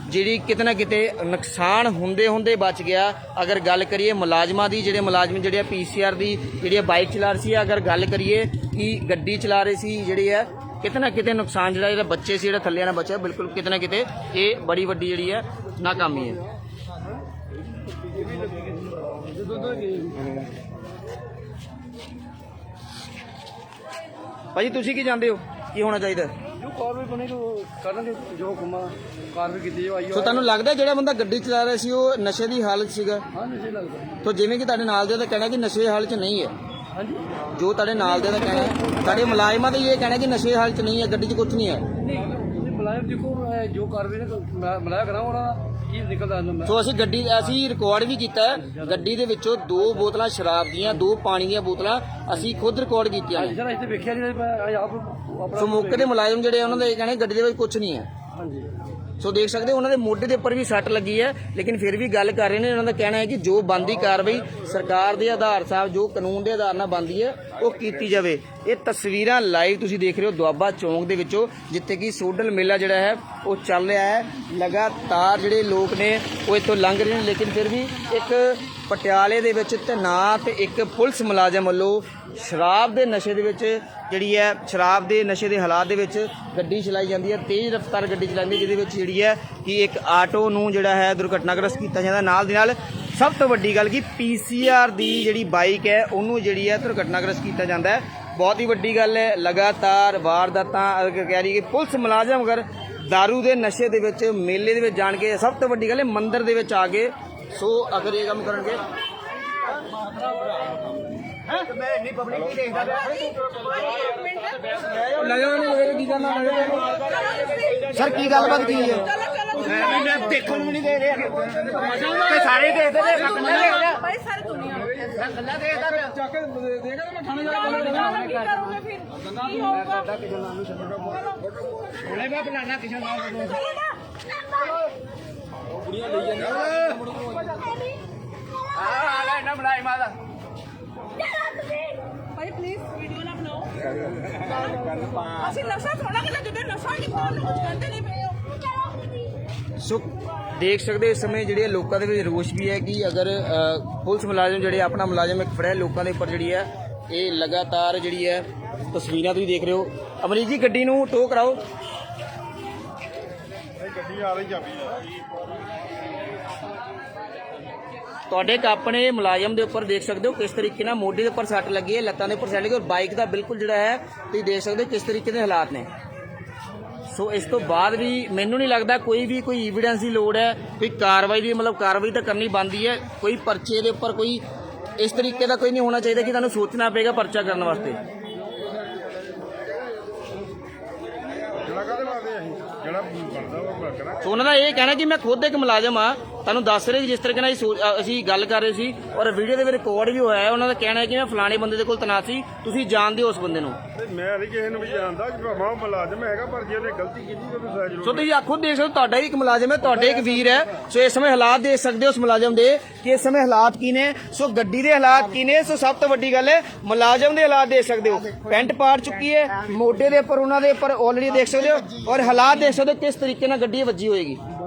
ਜਿਹੜੀ ਕਿਤੇ ਨਾ ਕਿਤੇ ਨੁਕਸਾਨ ਹੁੰਦੇ ਬਚ ਗਿਆ। ਅਗਰ ਗੱਲ ਕਰੀਏ ਮੁਲਾਜ਼ਮਾਂ ਦੀ, ਜਿਹੜੇ ਮੁਲਾਜ਼ਮ ਜਿਹੜੇ ਪੀਸੀਆਰ ਦੀ ਜਿਹੜੀ ਬਾਈਕ ਚਲਾ ਰਹੇ ਸੀ, ਅਗਰ ਗੱਲ ਕਰੀਏ ਕਿ ਗੱਡੀ ਚਲਾ ਰਹੇ ਸੀ ਜਿਹੜੀ ਹੈ ਕਿਤੇ ਨਾ ਕਿਤੇ ਨੁਕਸਾਨ ਜਿਹੜਾ ਬੱਚੇ ਸੀ ਜਿਹੜਾ ਥੱਲੇ ਨਾ ਬਚਿਆ, ਬਿਲਕੁਲ ਕਿਤੇ ਨਾ ਕਿਤੇ ਇਹ ਬੜੀ ਵੱਡੀ ਜਿਹੜੀ ਹੈ ਨਾਕਾਮੀ ਹੈ। ਭਾਜੀ ਤੁਸੀਂ ਕੀ ਜਾਣਦੇ ਹੋ ਕੀ ਹੋਣਾ ਚਾਹੀਦਾ? ਜੋ ਕਾਰਵਾਈ ਬਣੇਗੀ ਉਹ ਕਰਨਗੇ, ਜੋ ਹੁਕਮਾਂ ਕਾਰਵਾਈ ਕੀਤੀ ਜੋ ਆਈ। ਸੋ ਤੁਹਾਨੂੰ ਲੱਗਦਾ ਜਿਹੜਾ ਬੰਦਾ ਗੱਡੀ ਚਲਾ ਰਿਹਾ ਸੀ ਉਹ ਨਸ਼ੇ ਦੀ ਹਾਲਤ ਸੀਗਾ? ਹਾਂ ਨਸ਼ੇ ਲੱਗਦਾ। ਤੋ ਜਿਵੇਂ ਕਿ ਤੁਹਾਡੇ ਨਾਲ ਦੇ ਦਾ ਕਹਿਣਾ ਕਿ ਨਸ਼ੇ ਦੀ ਹਾਲਤ 'ਚ ਨਹੀਂ ਹੈ, ਹਾਂਜੀ ਜੋ ਤੁਹਾਡੇ ਨਾਲ ਦੇ ਦਾ ਕਹਿਣਾ ਹੈ, ਸਾਡੇ ਮੁਲਾਜ਼ਮਾਂ ਦਾ ਇਹ ਕਹਿਣਾ ਕਿ ਨਸ਼ੇ ਦੀ ਹਾਲਤ 'ਚ ਨਹੀਂ ਹੈ, ਗੱਡੀ 'ਚ ਕੁਝ ਨਹੀਂ ਹੈ। ਨਹੀਂ ਮੁਲਾਜ਼ਮ ਦੇਖੋ ਜੋ ਕਾਰਵਾਈ ਨੇ ਮਲਾਇਆ ਕਰਾਂ ਉਹਨਾਂ ਕੀ ਨਿਕਲਦਾ ਨਾ। ਸੋ ਅਸੀਂ ਰਿਕਾਰਡ ਵੀ ਕੀਤਾ ਹੈ, ਗੱਡੀ ਦੇ ਵਿੱਚੋਂ 2 ਬੋਤਲਾਂ ਸ਼ਰਾਬ ਦੀਆਂ, 2 ਪਾਣੀ ਦੀਆਂ ਬੋਤਲਾਂ ਅਸੀਂ ਖੁਦ ਰਿਕਾਰਡ ਕੀਤੀਆਂ ਨੇ। ਸਰ ਇੱਥੇ ਵੇਖਿਆ ਨਹੀਂ ਆਪ ਸੋ ਮੌਕੇ ਦੇ ਮੁਲਾਜ਼ਮ ਜਿਹੜੇ ਉਹਨਾਂ ਦਾ ਇਹ ਕਹਿਣਾ ਗੱਡੀ ਦੇ ਵਿੱਚ ਕੁਝ ਨਹੀਂ ਹੈ। ਹਾਂਜੀ ਸੋ ਦੇਖ ਸਕਦੇ ਹੋ ਉਹਨਾਂ ਦੇ ਮੋਢੇ ਦੇ ਉੱਪਰ ਵੀ ਸੱਟ ਲੱਗੀ ਹੈ, ਲੇਕਿਨ ਫਿਰ ਵੀ ਗੱਲ ਕਰ ਰਹੇ ਨੇ। ਉਹਨਾਂ ਦਾ ਕਹਿਣਾ ਹੈ ਕਿ ਜੋ ਬਣਦੀ ਕਾਰਵਾਈ ਸਰਕਾਰ ਦੇ ਆਧਾਰ ਸਾਹਿਬ ਜੋ ਕਾਨੂੰਨ ਦੇ ਆਧਾਰ ਨਾਲ ਬਣਦੀ ਹੈ ਉਹ ਕੀਤੀ ਜਾਵੇ। ਇਹ ਤਸਵੀਰਾਂ ਲਾਈਵ ਤੁਸੀਂ ਦੇਖ ਰਹੇ ਹੋ ਦੁਆਬਾ ਚੌਂਕ ਦੇ ਵਿੱਚੋਂ, ਜਿੱਥੇ ਕਿ ਸੋਡਲ ਮੇਲਾ ਜਿਹੜਾ ਹੈ ਉਹ ਚੱਲ ਰਿਹਾ ਹੈ। ਲਗਾਤਾਰ ਜਿਹੜੇ ਲੋਕ ਨੇ ਉਹ ਇੱਥੋਂ ਲੰਘ ਰਹੇ ਨੇ, ਲੇਕਿਨ ਫਿਰ ਵੀ ਇੱਕ ਪਟਿਆਲੇ ਦੇ ਵਿੱਚ ਤੈਨਾਤ ਇੱਕ ਪੁਲਿਸ ਮੁਲਾਜ਼ਮ ਵੱਲੋਂ ਸ਼ਰਾਬ ਦੇ ਨਸ਼ੇ ਦੇ ਵਿੱਚ ਜਿਹੜੀ ਹੈ ਸ਼ਰਾਬ ਦੇ ਨਸ਼ੇ ਦੇ ਹਾਲਾਤ ਦੇ ਵਿੱਚ ਗੱਡੀ ਚਲਾਈ ਜਾਂਦੀ ਹੈ, ਤੇਜ਼ ਰਫ਼ਤਾਰ ਗੱਡੀ ਚਲਾਉਂਦੀ ਜਿਹਦੇ ਵਿੱਚ ਜਿਹੜੀ ਹੈ ਕਿ ਇੱਕ ਆਟੋ ਨੂੰ ਜਿਹੜਾ ਹੈ ਦੁਰਘਟਨਾਗ੍ਰਸਤ ਕੀਤਾ ਜਾਂਦਾ। ਨਾਲ ਦੀ ਨਾਲ ਸਭ ਤੋਂ ਵੱਡੀ ਗੱਲ ਕਿ ਪੀਸੀਆਰ ਦੀ ਜਿਹੜੀ ਬਾਈਕ ਹੈ ਉਹਨੂੰ ਜਿਹੜੀ ਹੈ ਦੁਰਘਟਨਾਗ੍ਰਸਤ ਕੀਤਾ ਜਾਂਦਾ ਹੈ। ਬਹੁਤ ਹੀ ਵੱਡੀ ਗੱਲ ਹੈ। ਲਗਾਤਾਰ ਵਾਰਦਾਤਾਂ ਕਹਿ ਰਹੀ ਕਿ ਪੁਲਿਸ ਮੁਲਾਜ਼ਮ ਅਗਰ ਦਾਰੂ ਦੇ ਨਸ਼ੇ ਦੇ ਵਿੱਚ ਮੇਲੇ ਦੇ ਵਿੱਚ ਜਾਣ ਕੇ, ਸਭ ਤੋਂ ਵੱਡੀ ਗੱਲ ਹੈ ਮੰਦਿਰ ਦੇ ਵਿੱਚ ਆ ਕੇ ਸੋ ਅਗਰ ਇਹ ਕੰਮ ਕਰਨਗੇ ਮੈਂ ਇੰਨੀ ਪਬਲਿਕ ਨਹੀਂ ਦੇਖਦਾ ਸਰ ਕੀ ਗੱਲਬਾਤ ਕੀ ਹੈ? ਮੈਂ ਦੇਖਣ ਨੂੰ ਨਹੀਂ ਦੇ ਰਿਹਾ ਤੇ ਸਾਰੇ ਦੇਖਦੇ ਨੇ भाई सारी दुनिया ਮੈਂ ਗੱਲਾਂ ਦੇਖਦਾ ਪਿਆ ਚੱਕ ਕੇ ਦੇਗਾ ਮੈਂ ਥਾਣੇ ਜਾ ਕੇ की करोगे फिर की होगा ਹੁਣੇ ਮੈਂ ਬੁਲਾਣਾ ਕਿਸੇ ਨਾਲ ਕੁੜੀਆਂ ਲਈ ਜਾਂਦੀਆਂ ਆ ਲੈ ਨਾ ਬਣਾਈ ਮਾਦਾ भाई प्लीज वीडियो ना बनाओ ਅਸੀਂ ਨਸ਼ਾ ਥੋੜਾ ਕਿ ਜਦੋਂ ਨਸ਼ਾ ਨਹੀਂ ਪਾਉਣ ਕੁਝ ਕਰਦੇ ਨਹੀਂ ਪਏ ਹੋ। ਸੋ ਦੇਖ ਸਕਦੇ ਇਸ ਸਮੇਂ ਜਿਹੜੇ ਲੋਕਾਂ ਦੇ ਵਿੱਚ ਰੋਸ਼ ਵੀ ਹੈ ਕਿ ਅਗਰ ਪੁਲਿਸ ਮੁਲਾਜ਼ਮ ਜਿਹੜੇ ਆਪਣਾ ਮੁਲਾਜ਼ਮ ਇੱਕ ਫੜਿਆ ਲੋਕਾਂ ਦੇ ਉੱਪਰ ਜਿਹੜੀ ਹੈ ਇਹ ਲਗਾਤਾਰ ਜਿਹੜੀ ਹੈ ਤਸਵੀਰਾਂ ਤੁਸੀਂ ਦੇਖ ਰਹੇ ਹੋ। ਅਮਰੀਕ ਜੀ ਗੱਡੀ ਨੂੰ ਟੋ ਕਰਾਓ। ਗੱਡੀ ਆ ਰਹੀ ਚਾਬੀ ਤੁਹਾਡੇ ਇੱਕ ਆਪਣੇ ਮੁਲਾਜ਼ਮ ਦੇ ਉੱਪਰ ਦੇਖ ਸਕਦੇ ਹੋ ਕਿਸ ਤਰੀਕੇ ਨਾਲ ਮੋਢੇ ਦੇ ਉੱਪਰ ਸੱਟ ਲੱਗੀ ਹੈ, ਲੱਤਾਂ ਦੇ ਉੱਪਰ ਸੱਟ ਲੱਗੀ ਔਰ ਬਾਈਕ ਦਾ ਬਿਲਕੁਲ ਜਿਹੜਾ ਹੈ ਤੁਸੀਂ ਦੇਖ ਸਕਦੇ ਹੋ ਕਿਸ ਤਰੀਕੇ ਦੇ ਹਾਲਾਤ ਨੇ। ਸੋ ਇਸ ਤੋਂ ਬਾਅਦ ਵੀ ਮੈਨੂੰ ਨਹੀਂ ਲੱਗਦਾ ਕੋਈ ਐਵੀਡੈਂਸ ਦੀ ਲੋੜ ਹੈ, ਕੋਈ ਕਾਰਵਾਈ ਦੀ ਮਤਲਬ ਕਾਰਵਾਈ ਤਾਂ ਕਰਨੀ ਬਣਦੀ ਹੈ। ਕੋਈ ਪਰਚੇ ਦੇ ਉੱਪਰ ਕੋਈ ਇਸ ਤਰੀਕੇ ਦਾ ਕੋਈ ਨਹੀਂ ਹੋਣਾ ਚਾਹੀਦਾ ਕਿ ਤੁਹਾਨੂੰ ਸੋਚਣਾ ਪਏਗਾ ਪਰਚਾ ਕਰਨ ਵਾਸਤੇ। ਕਾਹਦੇ ਵਾਸਤੇ ਅਸੀਂ ਜਿਹੜਾ ਬਣਦਾ ਉਹ ਕਰਾਂ। ਸੋ ਉਹਨਾਂ ਦਾ ਇਹ ਕਹਿਣਾ ਕਿ ਮੈਂ ਖੁਦ ਇੱਕ ਮੁਲਾਜ਼ਮ ਆ, ਤੁਹਾਨੂੰ ਦੱਸ ਰਹੇ ਜਿਸ ਤਰੀਕੇ ਨਾਲ ਅਸੀਂ ਗੱਲ ਕਰ ਰਹੇ ਸੀ ਔਰ ਵੀਡੀਓ ਦੇ ਵਿੱਚ ਰਿਕਾਰਡ ਵੀ ਹੋਇਆ ਹੈ। ਉਹਨਾਂ ਦਾ ਕਹਿਣਾ ਹੈ ਕਿ ਮੈਂ ਫਲਾਣੇ ਬੰਦੇ ਦੇ ਕੋਲ ਤੈਨਾਤ ਸੀ, ਤੁਸੀਂ ਜਾਣਦੇ ਹੋ ਉਸ ਬੰਦੇ ਨੂੰ। ਮੈਂ ਨਹੀਂ ਕਿਸੇ ਨੂੰ ਵੀ ਜਾਣਦਾ ਕਿ ਭਾਵੇਂ ਉਹ ਮੁਲਾਜ਼ਮ ਹੈਗਾ, ਪਰ ਜੇ ਉਹਨੇ ਗਲਤੀ ਕੀਤੀ ਤਾਂ ਉਹਨੂੰ ਸਜ਼ਾ ਜ਼ਰੂਰ। ਸੋ ਤੁਸੀਂ ਖੁਦ ਦੇਖ ਸਕਦੇ ਹੋ, ਤੁਹਾਡਾ ਇੱਕ ਮੁਲਾਜ਼ਮ ਹੈ, ਤੁਹਾਡੇ ਇੱਕ ਵੀਰ ਹੈ। ਸੋ ਇਸ ਸਮੇਂ ਹਾਲਾਤ ਦੇਖ ਸਕਦੇ ਹੋ ਉਸ ਮੁਲਾਜ਼ਮ ਦੇ ਕਿ ਇਸ ਸਮੇਂ ਹਾਲਾਤ ਕੀ ਨੇ। ਸੋ ਗੱਡੀ ਦੇ ਹਾਲਾਤ ਕੀ ਨੇ। ਸੋ ਸਭ ਤੋਂ ਵੱਡੀ ਗੱਲ ਹੈ ਮੁਲਾਜ਼ਮ ਦੇ ਹਾਲਾਤ ਦੇਖ ਸਕਦੇ ਹੋ, ਪੈਂਟ ਪਾੜ ਚੁੱਕੀ ਹੈ, ਮੋਢੇ ਦੇ ਉੱਪਰ ਉਹਨਾਂ ਦੇ ਉੱਪਰ ਆਲਰੇਡੀ ਦੇਖ ਸਕਦੇ ਹੋ ਔਰ ਹਾਲਾਤ ਦੇਖ ਸਕਦੇ ਹੋ ਕਿਸ ਤਰੀਕੇ ਨਾਲ ਗੱਡੀ ਵੱਜੀ ਹੋਏਗੀ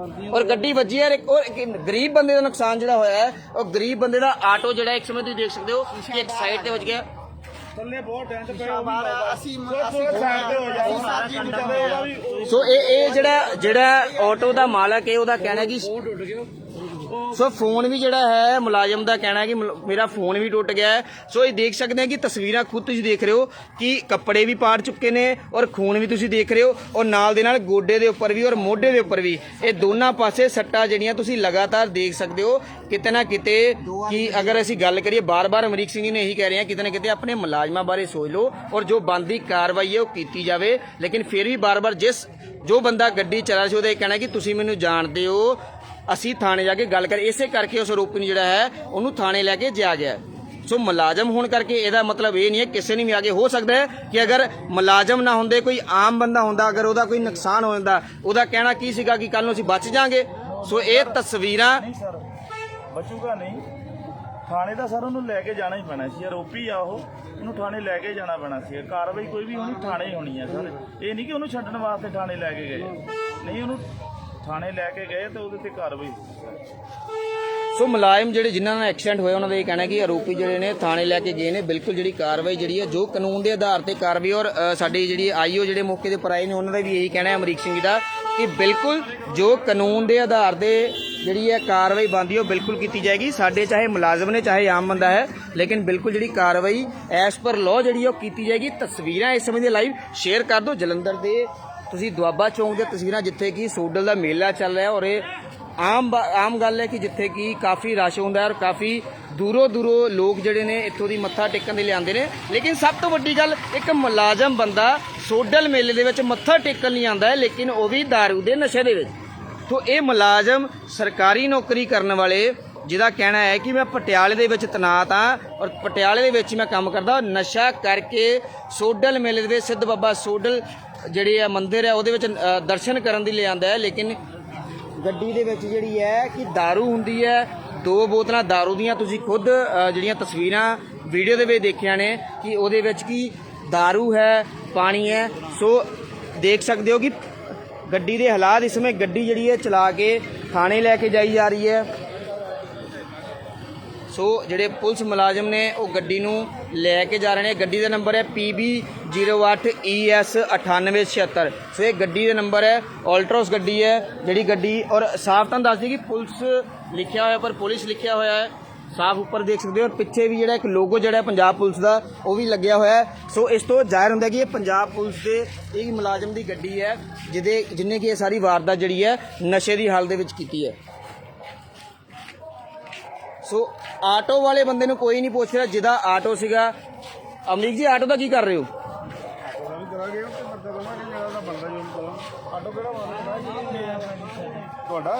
ਔਰ ਗੱਡੀ ਵੱਜੀ ਹੈ। ਔਰ ਗਰੀਬ ਬੰਦੇ ਦਾ ਨੁਕਸਾਨ ਜਿਹੜਾ ਹੋਇਆ ਹੈ ਉਹ ਗਰੀਬ ਬੰਦੇ ਦਾ ਆਟੋ ਜਿਹੜਾ ਇੱਕ ਸਮੇਂ ਤੁਸੀਂ ਦੇਖ ਸਕਦੇ ਹੋ ਕਿ ਇੱਕ ਸਾਈਡ ਤੇ ਵੱਜ ਗਿਆ। ਸੋ ਇਹ ਜਿਹੜਾ ਆਟੋ ਦਾ ਮਾਲਕ ਹੈ ਉਹਦਾ ਕਹਿਣਾ ਕਿ ਸੋ ਫੋਨ ਵੀ ਜਿਹੜਾ ਹੈ ਮੁਲਾਜ਼ਮ ਦਾ ਕਹਿਣਾ ਹੈ ਕਿ ਮੇਰਾ ਫੋਨ ਵੀ ਟੁੱਟ ਗਿਆ ਹੈ। ਸੋ ਇਹ ਦੇਖ ਸਕਦੇ ਆ ਕਿ ਤਸਵੀਰਾਂ ਖੁਦ ਤੁਸੀਂ ਦੇਖ ਰਹੇ ਹੋ ਕਿ ਕੱਪੜੇ ਵੀ ਪਾੜ ਚੁੱਕੇ ਨੇ ਔਰ ਖੂਨ ਵੀ ਤੁਸੀਂ ਦੇਖ ਰਹੇ ਹੋ ਔਰ ਨਾਲ ਦੇ ਨਾਲ ਗੋਡੇ ਦੇ ਉੱਪਰ ਵੀ ਔਰ ਮੋਢੇ ਦੇ ਉੱਪਰ ਵੀ ਇਹ ਦੋਨਾਂ ਪਾਸੇ ਸੱਟਾਂ ਜਿਹੜੀਆਂ ਤੁਸੀਂ ਲਗਾਤਾਰ ਦੇਖ ਸਕਦੇ ਹੋ ਕਿਤੇ ਨਾ ਕਿਤੇ। ਕਿ ਅਗਰ ਅਸੀਂ ਗੱਲ ਕਰੀਏ ਬਾਰ-ਬਾਰ ਅਮਰੀਕ ਸਿੰਘ ਜੀ ਨੇ ਇਹੀ ਕਹਿ ਰਹੇ ਆ ਕਿਤੇ ਨਾ ਕਿਤੇ ਆਪਣੇ ਮੁਲਾਜ਼ਮਾਂ ਬਾਰੇ ਸੋਚ ਲਓ ਔਰ ਜੋ ਬਣਦੀ ਕਾਰਵਾਈ ਹੈ ਉਹ ਕੀਤੀ ਜਾਵੇ। ਲੇਕਿਨ ਫਿਰ ਵੀ ਬਾਰ-ਬਾਰ ਜੋ ਬੰਦਾ ਗੱਡੀ ਚਲਾ ਸੀ ਉਹਦਾ ਇਹ ਕਹਿਣਾ ਕਿ ਤੁਸੀਂ ਮੈਨੂੰ ਜਾਣਦੇ ਹੋ, ਅਸੀਂ ਥਾਣੇ ਜਾ ਕੇ ਗੱਲ ਕਰ, ਇਸੇ ਕਰਕੇ ਉਸ ਆਰੋਪੀ ਨੂੰ ਜਿਹੜਾ ਹੈ ਉਹਨੂੰ ਥਾਣੇ ਲੈ ਕੇ ਜਾ ਗਿਆ। ਸੋ ਮੁਲਾਜ਼ਮ ਹੋਣ ਕਰਕੇ ਇਹਦਾ ਮਤਲਬ ਇਹ ਨਹੀਂ ਹੈ ਕਿਸੇ ਨੇ ਵੀ ਆਗੇ ਹੋ ਸਕਦਾ ਹੈ ਕਿ ਅਗਰ ਮੁਲਾਜ਼ਮ ਨਾ ਹੁੰਦੇ ਕੋਈ ਆਮ ਬੰਦਾ ਹੁੰਦਾ, ਅਗਰ ਉਹਦਾ ਕੋਈ ਨੁਕਸਾਨ ਹੋ ਜਾਂਦਾ ਉਹਦਾ ਕਹਿਣਾ ਕੀ ਸੀਗਾ ਕਿ ਕੱਲ ਨੂੰ ਅਸੀਂ ਬਚ ਜਾਾਂਗੇ। ਸੋ ਇਹ ਤਸਵੀਰਾਂ ਬਚੂਗਾ ਨਹੀਂ, ਥਾਣੇ ਦਾ ਸਰ ਉਹਨੂੰ ਲੈ ਕੇ ਜਾਣਾ ਹੀ ਪੈਣਾ ਸੀ। ਆਰੋਪੀ ਆ ਉਹਨੂੰ ਥਾਣੇ ਲੈ ਕੇ ਜਾਣਾ ਪੈਣਾ ਸੀ। ਕਾਰਵਾਈ ਕੋਈ ਵੀ ਹੋਣੀ ਥਾਣੇ ਹੀ ਹੋਣੀ ਹੈ ਸਰ। ਇਹ ਨਹੀਂ ਕਿ ਉਹਨੂੰ ਛੱਡਣ ਵਾਸਤੇ ਥਾਣੇ ਲੈ ਕੇ ਗਏ, ਨਹੀਂ ਉਹਨੂੰ ਥਾਣੇ ਲੈ ਕੇ ਗਏ ਤੇ ਉਹਦੇ ਤੇ ਕਾਰਵਾਈ। ਸੋ ਮੁਲਾਜ਼ਮ ਜਿਹੜੇ ਜਿਨ੍ਹਾਂ ਨਾਲ ਐਕਸੀਡੈਂਟ ਹੋਇਆ ਉਹਨਾਂ ਦਾ ਇਹ ਕਹਿਣਾ ਕਿ ਆਰੋਪੀ ਜਿਹੜੇ ਨੇ ਥਾਣੇ ਲੈ ਕੇ ਗਏ ਨੇ। ਬਿਲਕੁਲ ਜਿਹੜੀ ਕਾਰਵਾਈ ਜਿਹੜੀ ਹੈ ਜੋ ਕਾਨੂੰਨ ਦੇ ਆਧਾਰ ਤੇ ਕਾਰਵਾਈ ਔਰ ਸਾਡੀ ਜਿਹੜੀ ਆਈਓ ਜਿਹੜੇ ਮੌਕੇ ਤੇ ਪਰ ਆਏ ਨੇ ਉਹਨਾਂ ਦਾ ਵੀ ਇਹੀ ਕਹਿਣਾ ਹੈ ਅਮਰੀਕ ਸਿੰਘ ਜੀ ਦਾ ਕਿ ਬਿਲਕੁਲ ਜੋ ਕਾਨੂੰਨ ਦੇ ਆਧਾਰ ਤੇ ਜਿਹੜੀ ਹੈ ਕਾਰਵਾਈ ਬਣਦੀ ਉਹ ਬਿਲਕੁਲ ਕੀਤੀ ਜਾਏਗੀ। ਸਾਡੇ ਚਾਹੇ ਮੁਲਾਜ਼ਮ ਨੇ ਚਾਹੇ ਆਮ ਬੰਦਾ ਹੈ, ਲੇਕਿਨ ਬਿਲਕੁਲ ਜਿਹੜੀ ਕਾਰਵਾਈ ਐਸ ਪਰ ਲਾਅ ਜਿਹੜੀ ਉਹ ਕੀਤੀ ਜਾਏਗੀ। ਤਸਵੀਰਾਂ ਇਸ ਸਮੇਂ ਦੇ ਲਾਈਵ ਸ਼ੇਅਰ ਕਰ ਦਿਓ ਜਲੰਧਰ ਦੇ ਤੁਸੀਂ ਦੁਆਬਾ ਚੌਂਕ ਦੀਆਂ ਤਸਵੀਰਾਂ ਜਿੱਥੇ ਕਿ ਸੋਡਲ ਦਾ ਮੇਲਾ ਚੱਲ ਰਿਹਾ ਔਰ ਇਹ ਆਮ ਗੱਲ ਹੈ ਕਿ ਜਿੱਥੇ ਕਿ ਕਾਫੀ ਰਸ਼ ਹੁੰਦਾ ਹੈ ਔਰ ਕਾਫੀ ਦੂਰੋਂ ਲੋਕ ਜਿਹੜੇ ਨੇ ਇੱਥੋਂ ਦੀ ਮੱਥਾ ਟੇਕਣ ਦੇ ਲਿਆਉਂਦੇ ਨੇ। ਲੇਕਿਨ ਸਭ ਤੋਂ ਵੱਡੀ ਗੱਲ ਇੱਕ ਮੁਲਾਜ਼ਮ ਬੰਦਾ ਸੋਡਲ ਮੇਲੇ ਦੇ ਵਿੱਚ ਮੱਥਾ ਟੇਕਣ ਨਹੀਂ ਆਉਂਦਾ ਹੈ, ਲੇਕਿਨ ਉਹ ਵੀ ਦਾਰੂ ਦੇ ਨਸ਼ੇ ਦੇ ਵਿੱਚ। ਤੋਂ ਇਹ ਮੁਲਾਜ਼ਮ ਸਰਕਾਰੀ ਨੌਕਰੀ ਕਰਨ ਵਾਲੇ ਜਿਹਦਾ ਕਹਿਣਾ ਹੈ ਕਿ ਮੈਂ ਪਟਿਆਲੇ ਦੇ ਵਿੱਚ ਤੈਨਾਤ ਹਾਂ ਔਰ ਪਟਿਆਲੇ ਦੇ ਵਿੱਚ ਮੈਂ ਕੰਮ ਕਰਦਾ, ਨਸ਼ਾ ਕਰਕੇ ਸੋਡਲ ਮੇਲੇ ਦੇ ਵਿੱਚ ਸਿੱਧ ਬਾਬਾ ਸੋਡਲ ਜਿਹੜੇ ਆ ਮੰਦਿਰ ਹੈ ਉਹਦੇ ਵਿੱਚ ਦਰਸ਼ਨ ਕਰਨ ਦੀ ਲਿਆਂਦਾ ਹੈ। ਲੇਕਿਨ ਗੱਡੀ ਦੇ ਵਿੱਚ ਜਿਹੜੀ ਹੈ ਕਿ दारू ਹੁੰਦੀ ਹੈ, 2 ਬੋਤਲਾਂ दारू ਦੀਆਂ ਤੁਸੀਂ ਖੁਦ ਜਿਹੜੀਆਂ ਤਸਵੀਰਾਂ ਵੀਡੀਓ ਦੇ ਵਿੱਚ ਦੇਖੀਆਂ ਨੇ ਕਿ ਉਹਦੇ ਵਿੱਚ ਕੀ दारू ਹੈ, ਪਾਣੀ ਹੈ। ਸੋ ਦੇਖ ਸਕਦੇ ਹੋ ਕਿ ਗੱਡੀ ਦੇ ਹਾਲਾਤ ਇਸ ਸਮੇਂ ਗੱਡੀ ਜਿਹੜੀ ਹੈ ਚਲਾ ਕੇ ਥਾਣੇ ਲੈ ਕੇ ਜਾਈ ਜਾ ਰਹੀ ਹੈ। ਸੋ ਜਿਹੜੇ ਪੁਲਿਸ ਮੁਲਾਜ਼ਮ ਨੇ ਉਹ ਗੱਡੀ ਨੂੰ ਲੈ ਕੇ ਜਾ ਰਹੇ ਨੇ। ਗੱਡੀ ਦਾ ਨੰਬਰ ਹੈ PB08ES 9876। ਸੋ ਇਹ ਗੱਡੀ ਦਾ ਨੰਬਰ ਹੈ, ਆਲਟਰੋਸ ਗੱਡੀ ਹੈ ਜਿਹੜੀ ਗੱਡੀ ਔਰ ਸਾਫ਼ ਤੁਹਾਨੂੰ ਦੱਸ ਦਈਏ ਕਿ ਪੁਲਿਸ ਲਿਖਿਆ ਹੋਇਆ ਪਰ ਪੁਲਿਸ ਲਿਖਿਆ ਹੋਇਆ ਹੈ ਸਾਫ਼ ਉੱਪਰ ਦੇਖ ਸਕਦੇ ਹੋ। ਔਰ ਪਿੱਛੇ ਵੀ ਜਿਹੜਾ ਇੱਕ ਲੋਗੋ ਜਿਹੜਾ ਪੰਜਾਬ ਪੁਲਿਸ ਦਾ ਉਹ ਵੀ ਲੱਗਿਆ ਹੋਇਆ ਹੈ। ਸੋ ਇਸ ਤੋਂ ਜ਼ਾਹਿਰ ਹੁੰਦਾ ਕਿ ਇਹ ਪੰਜਾਬ ਪੁਲਿਸ ਦੇ ਇੱਕ ਮੁਲਾਜ਼ਮ ਦੀ ਗੱਡੀ ਹੈ ਜਿਹਨੇ ਕਿ ਇਹ ਸਾਰੀ ਵਾਰਦਾਤ ਜਿਹੜੀ ਹੈ ਨਸ਼ੇ ਦੀ ਹਾਲਤ ਦੇ ਵਿੱਚ ਕੀਤੀ ਹੈ। ਸੋ ਆਟੋ ਵਾਲੇ ਬੰਦੇ ਨੂੰ ਕੋਈ ਨਹੀਂ ਪੁੱਛ ਰਿਹਾ ਜਿਹਦਾ ਆਟੋ ਸੀਗਾ। ਅਮਰੀਕ ਜੀ ਆਟੋ ਦਾ ਕੀ ਕਰ ਰਹੇ ਹੋ? ਤੁਹਾਡਾ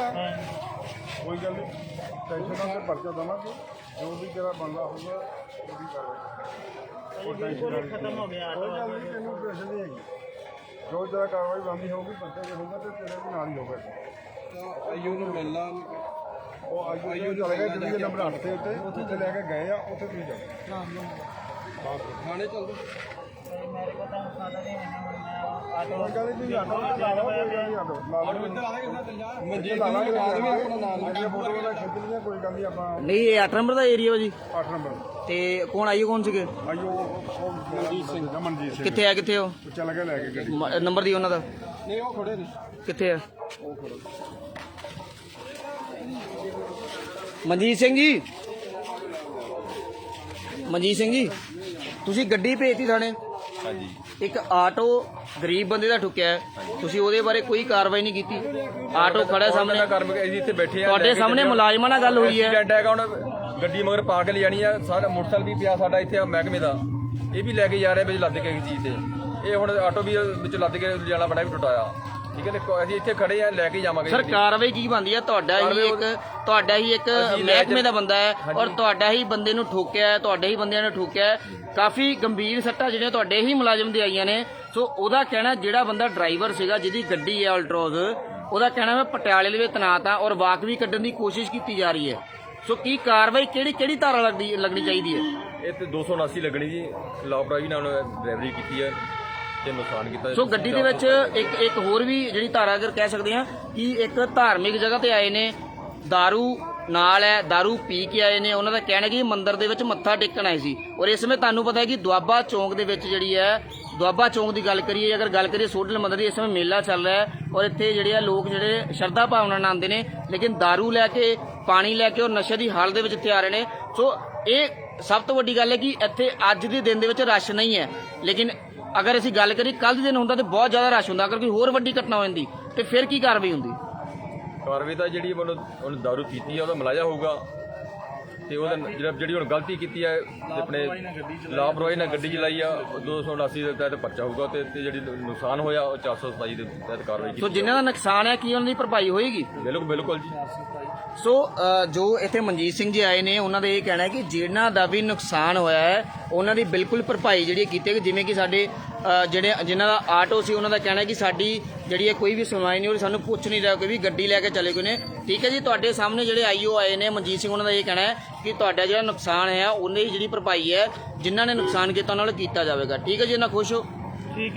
ਕੋਈ ਗੱਲ ਨਹੀਂ, ਟੈਨਸ਼ਨ ਨਾਲ ਪਰਚਾ ਦਵਾਂਗੇ, ਜੋ ਵੀ ਤੇਰਾ ਬਣਦਾ ਹੋਊਗਾ ਉਹ ਵੀ ਕਰਾਂਗੇ। ਖਤਮ ਹੋ ਗਿਆ ਕੋਈ ਗੱਲ ਨਹੀਂ, ਤੈਨੂੰ ਟੈਨਸ਼ਨ ਨਹੀਂ ਹੈਗੀ, ਜੋ ਤੇਰਾ ਕਾਰਵਾਈ ਬਣਦੀ ਹੋਊਗੀ ਪਰਚਾ ਜੇ ਹੋਊਗਾ ਤੇ ਤੇਰੇ ਵੀ ਨਾਲ ਹੀ ਹੋਊਗਾ। ਆਈਓ ਨੂੰ ਮਿਲਣਾ ਉਹ ਆਈਓ ਚਲੇ ਗਏ ਜਿਹੜੇ ਨੰਬਰ 8 ਤੇ ਉੱਥੇ ਲੈ ਕੇ ਗਏ ਆ, ਉੱਥੇ ਤੁਸੀਂ ਜਾਓ ਥਾਣੇ ਚੱਲ ਦੋ। ਮੇਰੇ ਕੋਲ ਤਾਂ ਸਾਡਾ ਨਹੀਂ ਆਟੋ ਕੋਈ ਗੱਲ ਨਹੀਂ, ਤੁਸੀਂ ਆਟੋ ਲਾ ਲਓ, ਕੋਈ ਗੱਲ ਨਹੀਂ, ਆਟੋ ਲਾ ਲਓ, ਮਨਜੀਤ ਨੂੰ ਬਾਅਦ ਵੀ ਆਪਣਾ ਨਾਲ ਅੱਗੇ ਫੋਟੋ ਦਾ ਖਿੱਚ ਲਈਏ, ਕੋਈ ਗੱਲ ਨਹੀਂ। ਆਪਾਂ ਨਹੀਂ ਇਹ 8 ਨੰਬਰ ਦਾ ਏਰੀਆ ਵਾ ਜੀ। 8 ਨੰਬਰ ਤੇ ਕੌਣ ਆਈਓ ਕੌਣ ਸੀਗੇ? ਆਈਓ ਮਨਜੀਤ ਸਿੰਘ ਕਿੱਥੇ ਹੋ? ਉਹ ਚੱਲ ਕੇ ਲੈ ਕੇ ਗੱਡੀ। ਨੰਬਰ ਦੀ ਉਹਨਾਂ ਦਾ ਨਹੀਂ ਉਹ ਖੜੇ ਨੇ ਕਿੱਥੇ ਆ? ਮਨਜੀਤ ਸਿੰਘ ਜੀ ਤੁਸੀਂ ਗੱਡੀ ਭੇਜਤੀ ਥਾਣੇ। ਹਾਂਜੀ ਇੱਕ ਆਟੋ ਗਰੀਬ ਬੰਦੇ ਦਾ ਠੁੱਕਿਆ ਹੈ, ਤੁਸੀਂ ਉਹਦੇ ਬਾਰੇ ਕੋਈ ਕਾਰਵਾਈ ਨਹੀਂ ਕੀਤੀ। ਆਟੋ ਖੜਾ ਸਾਹਮਣੇ, ਅਸੀਂ ਇੱਥੇ ਬੈਠੇ ਆ, ਤੁਹਾਡੇ ਸਾਹਮਣੇ ਮੁਲਾਜ਼ਮਾਂ ਨਾਲ ਗੱਲ ਹੋਈ ਹੈ। ਐਕਸੀਡੈਂਟ ਹੈਗਾ, ਹੁਣ ਗੱਡੀ ਮਗਰ ਪਾ ਕੇ ਲਿਜਾਣੀ ਆ। ਸਾਰਾ ਮੋਟਰਸਾਈਕਲ ਵੀ ਪਿਆ ਸਾਡਾ ਇੱਥੇ ਮਹਿਕਮੇ ਦਾ, ਇਹ ਵੀ ਲੈ ਕੇ ਜਾ ਰਿਹਾ ਵਿੱਚ ਲੱਦ ਕੇ ਇੱਕ ਚੀਜ਼ ਤੇ। ਇਹ ਹੁਣ ਆਟੋ ਵੀ ਵਿੱਚ ਲੱਦ ਕੇ ਜਾਣਾ ਪੈਣਾ ਵੀ ਟੁੱਟਾਇਆ। ਠੀਕ ਹੈ ਨੇ, ਅਸੀਂ ਇੱਥੇ ਖੜੇ ਆ, ਲੈ ਕੇ ਜਾਵਾਂਗੇ ਸਰ ਗੱਡੀ। ਕਾਰਵਾਈ ਕੀ ਬਣਦੀ ਹੈ? ਤੁਹਾਡਾ ਹੀ ਇੱਕ ਮਹਿਕਮੇ ਦਾ ਬੰਦਾ ਹੈ ਔਰ ਤੁਹਾਡਾ ਹੀ ਬੰਦੇ ਨੂੰ ਠੋਕਿਆ ਹੈ, ਤੁਹਾਡੇ ਹੀ ਬੰਦਿਆਂ ਨੇ ਠੋਕਿਆ ਹੈ। ਕਾਫੀ ਗੰਭੀਰ ਸੱਟਾਂ ਜਿਹੜੀਆਂ ਤੁਹਾਡੇ ਹੀ ਮੁਲਾਜ਼ਮ ਦੇ ਆਈਆਂ ਨੇ। ਸੋ ਉਹਦਾ ਕਹਿਣਾ, ਜਿਹੜਾ ਬੰਦਾ ਡਰਾਈਵਰ ਸੀਗਾ ਜਿਹਦੀ ਗੱਡੀ ਹੈ ਅਲਟਰੋਜ਼, ਉਹਦਾ ਕਹਿਣਾ ਮੈਂ ਪਟਿਆਲੇ ਦੇ ਵਿੱਚ ਤੈਨਾਤ ਹਾਂ ਔਰ ਵਾਕ ਵੀ ਕੱਢਣ ਦੀ ਕੋਸ਼ਿਸ਼ ਕੀਤੀ ਜਾ ਰਹੀ ਹੈ। ਸੋ ਕੀ ਕਾਰਵਾਈ ਕਿਹੜੀ ਧਾਰਾ ਲੱਗਣੀ ਚਾਹੀਦੀ ਹੈ? ਇਹ ਤੇ 279 ਲੱਗਣੀ ਜੀ, ਲਾਪਰਵਾਹੀ ਨਾਲ ਡਰਾਈਵਰੀ ਕੀਤੀ ਹੈ ਤੇ ਨੁਕਸਾਨ ਕੀਤਾ। ਸੋ ਗੱਡੀ ਦੇ ਵਿੱਚ ਇੱਕ ਹੋਰ ਵੀ ਜਿਹੜੀ ਧਾਰਾ ਅਗਰ ਕਹਿ ਸਕਦੇ ਹਾਂ ਕਿ ਇੱਕ ਧਾਰਮਿਕ ਜਗ੍ਹਾ ਤੇ ਆਏ ਨੇ, दारू ਨਾਲ ਹੈ, दारू ਪੀ ਕੇ ਆਏ ਨੇ। ਉਹਨਾਂ ਦਾ ਕਹਿਣਾ ਕਿ ਮੰਦਿਰ ਦੇ ਵਿੱਚ ਮੱਥਾ ਟੇਕਣ ਆਏ ਸੀ ਔਰ ਇਸ ਸਮੇਂ ਤੁਹਾਨੂੰ ਪਤਾ ਹੈ ਕਿ ਦੁਆਬਾ ਚੌਂਕ ਦੇ ਵਿੱਚ ਜਿਹੜੀ ਹੈ, ਦੁਆਬਾ ਚੌਂਕ ਦੀ ਗੱਲ ਕਰੀਏ, ਅਗਰ ਗੱਲ ਕਰੀਏ ਸੋਢਲ ਮੰਦਿਰ ਦੀ, ਇਸ ਸਮੇਂ ਮੇਲਾ ਚੱਲ ਰਿਹਾ ਹੈ ਔਰ ਇੱਥੇ ਜਿਹੜੇ ਆ ਲੋਕ ਜਿਹੜੇ ਸ਼ਰਧਾ ਭਾਵਨਾ ਨਾਲ ਆਉਂਦੇ ਨੇ, ਲੇਕਿਨ दारू ਲੈ ਕੇ, ਪਾਣੀ ਲੈ ਕੇ ਔਰ ਨਸ਼ੇ ਦੀ ਹਾਲਤ ਦੇ ਵਿੱਚ ਇੱਥੇ ਆ ਰਹੇ ਨੇ। ਸੋ ਇਹ ਸਭ ਤੋਂ ਵੱਡੀ ਗੱਲ ਹੈ ਕਿ ਇੱਥੇ ਅੱਜ ਦੇ ਦਿਨ ਦੇ ਵਿੱਚ ਰਸ਼ ਨਹੀਂ ਹੈ, ਲੇਕਿਨ ਅਗਰ ਅਸੀਂ ਗੱਲ ਕਰੀਏ ਕੱਲ੍ਹ ਦੇ ਦਿਨ ਹੁੰਦਾ ਤਾਂ ਬਹੁਤ ਜ਼ਿਆਦਾ ਰਸ਼ ਹੁੰਦਾ। ਅਗਰ ਕੋਈ ਹੋਰ ਵੱਡੀ ਘਟਨਾ ਹੋ ਜਾਂਦੀ ਤੇ ਫਿਰ ਕੀ ਕਾਰਵਾਈ ਹੁੰਦੀ? ਕਾਰਵਾਈ ਤਾਂ ਜਿਹੜੀ ਉਹਨੇ ਦਾਰੂ ਪੀਤੀ ਆ ਉਹਦਾ ਮਲਾਜਾ ਹੋਊਗਾ ਤੇ ਉਹਦਾ ਜਿਹੜੀ ਹੁਣ ਗਲਤੀ ਕੀਤੀ ਹੈ ਆਪਣੇ ਲਾਪਰਵਾਹੀ ਨਾਲ ਗੱਡੀ ਚਲਾਈ ਆ 279 ਦੇ ਤਹਿਤ ਪਰਚਾ ਹੋਊਗਾ ਤੇ ਜਿਹੜੀ ਨੁਕਸਾਨ ਹੋਇਆ ਉਹ 427 ਦੇ ਤਹਿਤ ਕਾਰਵਾਈ ਕੀਤੀ। ਸੋ ਜਿਨ੍ਹਾਂ ਦਾ ਨੁਕਸਾਨ ਹੈ ਕੀ ਉਹਨਾਂ ਦੀ ਭਰਪਾਈ ਹੋਏਗੀ? ਬਿਲਕੁਲ ਜੀ। ਸੋ ਜੋ ਇੱਥੇ ਮਨਜੀਤ ਸਿੰਘ ਜੀ ਆਏ ਨੇ, ਉਹਨਾਂ ਦਾ ਇਹ ਕਹਿਣਾ ਹੈ ਕਿ ਜਿਨ੍ਹਾਂ ਦਾ ਵੀ ਨੁਕਸਾਨ ਹੋਇਆ ਹੈ ਉਹਨਾਂ ਦੀ ਬਿਲਕੁਲ ਭਰਪਾਈ ਜਿਹੜੀ ਕੀਤੀ ਹੈ। ਜਿਵੇਂ ਕਿ ਸਾਡੇ ਜਿਨ੍ਹਾਂ ਦਾ ਆਟੋ ਸੀ, ਉਹਨਾਂ ਦਾ ਕਹਿਣਾ ਹੈ ਕਿ ਸਾਡੀ ਜਿਹੜੀ ਹੈ ਕੋਈ ਵੀ ਸੁਣਵਾਈ ਨਹੀਂ ਹੋ ਰਹੀ, ਸਾਨੂੰ ਪੁੱਛ ਨਹੀਂ ਰਿਹਾ ਕੋਈ ਵੀ, ਗੱਡੀ ਲੈ ਕੇ ਚਲੇ ਗਏ ਨੇ। ਠੀਕ ਹੈ ਜੀ, ਤੁਹਾਡੇ ਸਾਹਮਣੇ ਜਿਹੜੇ ਆਈਓ ਆਏ ਨੇ ਮਨਜੀਤ ਸਿੰਘ, ਉਹਨਾਂ ਦਾ ਇਹ ਕਹਿਣਾ ਹੈ ਕਿ ਤੁਹਾਡਾ ਜਿਹੜਾ ਨੁਕਸਾਨ ਹੈ ਉਹਨੇ ਜਿਹੜੀ ਭਰਪਾਈ ਹੈ ਜਿਨ੍ਹਾਂ ਨੇ ਨੁਕਸਾਨ ਕੀਤਾ ਉਹਨਾਂ ਨਾਲ ਕੀਤਾ ਜਾਵੇਗਾ। ਠੀਕ ਹੈ ਜੀ, ਇਹਨਾਂ ਖੁਸ਼ ਹੋ?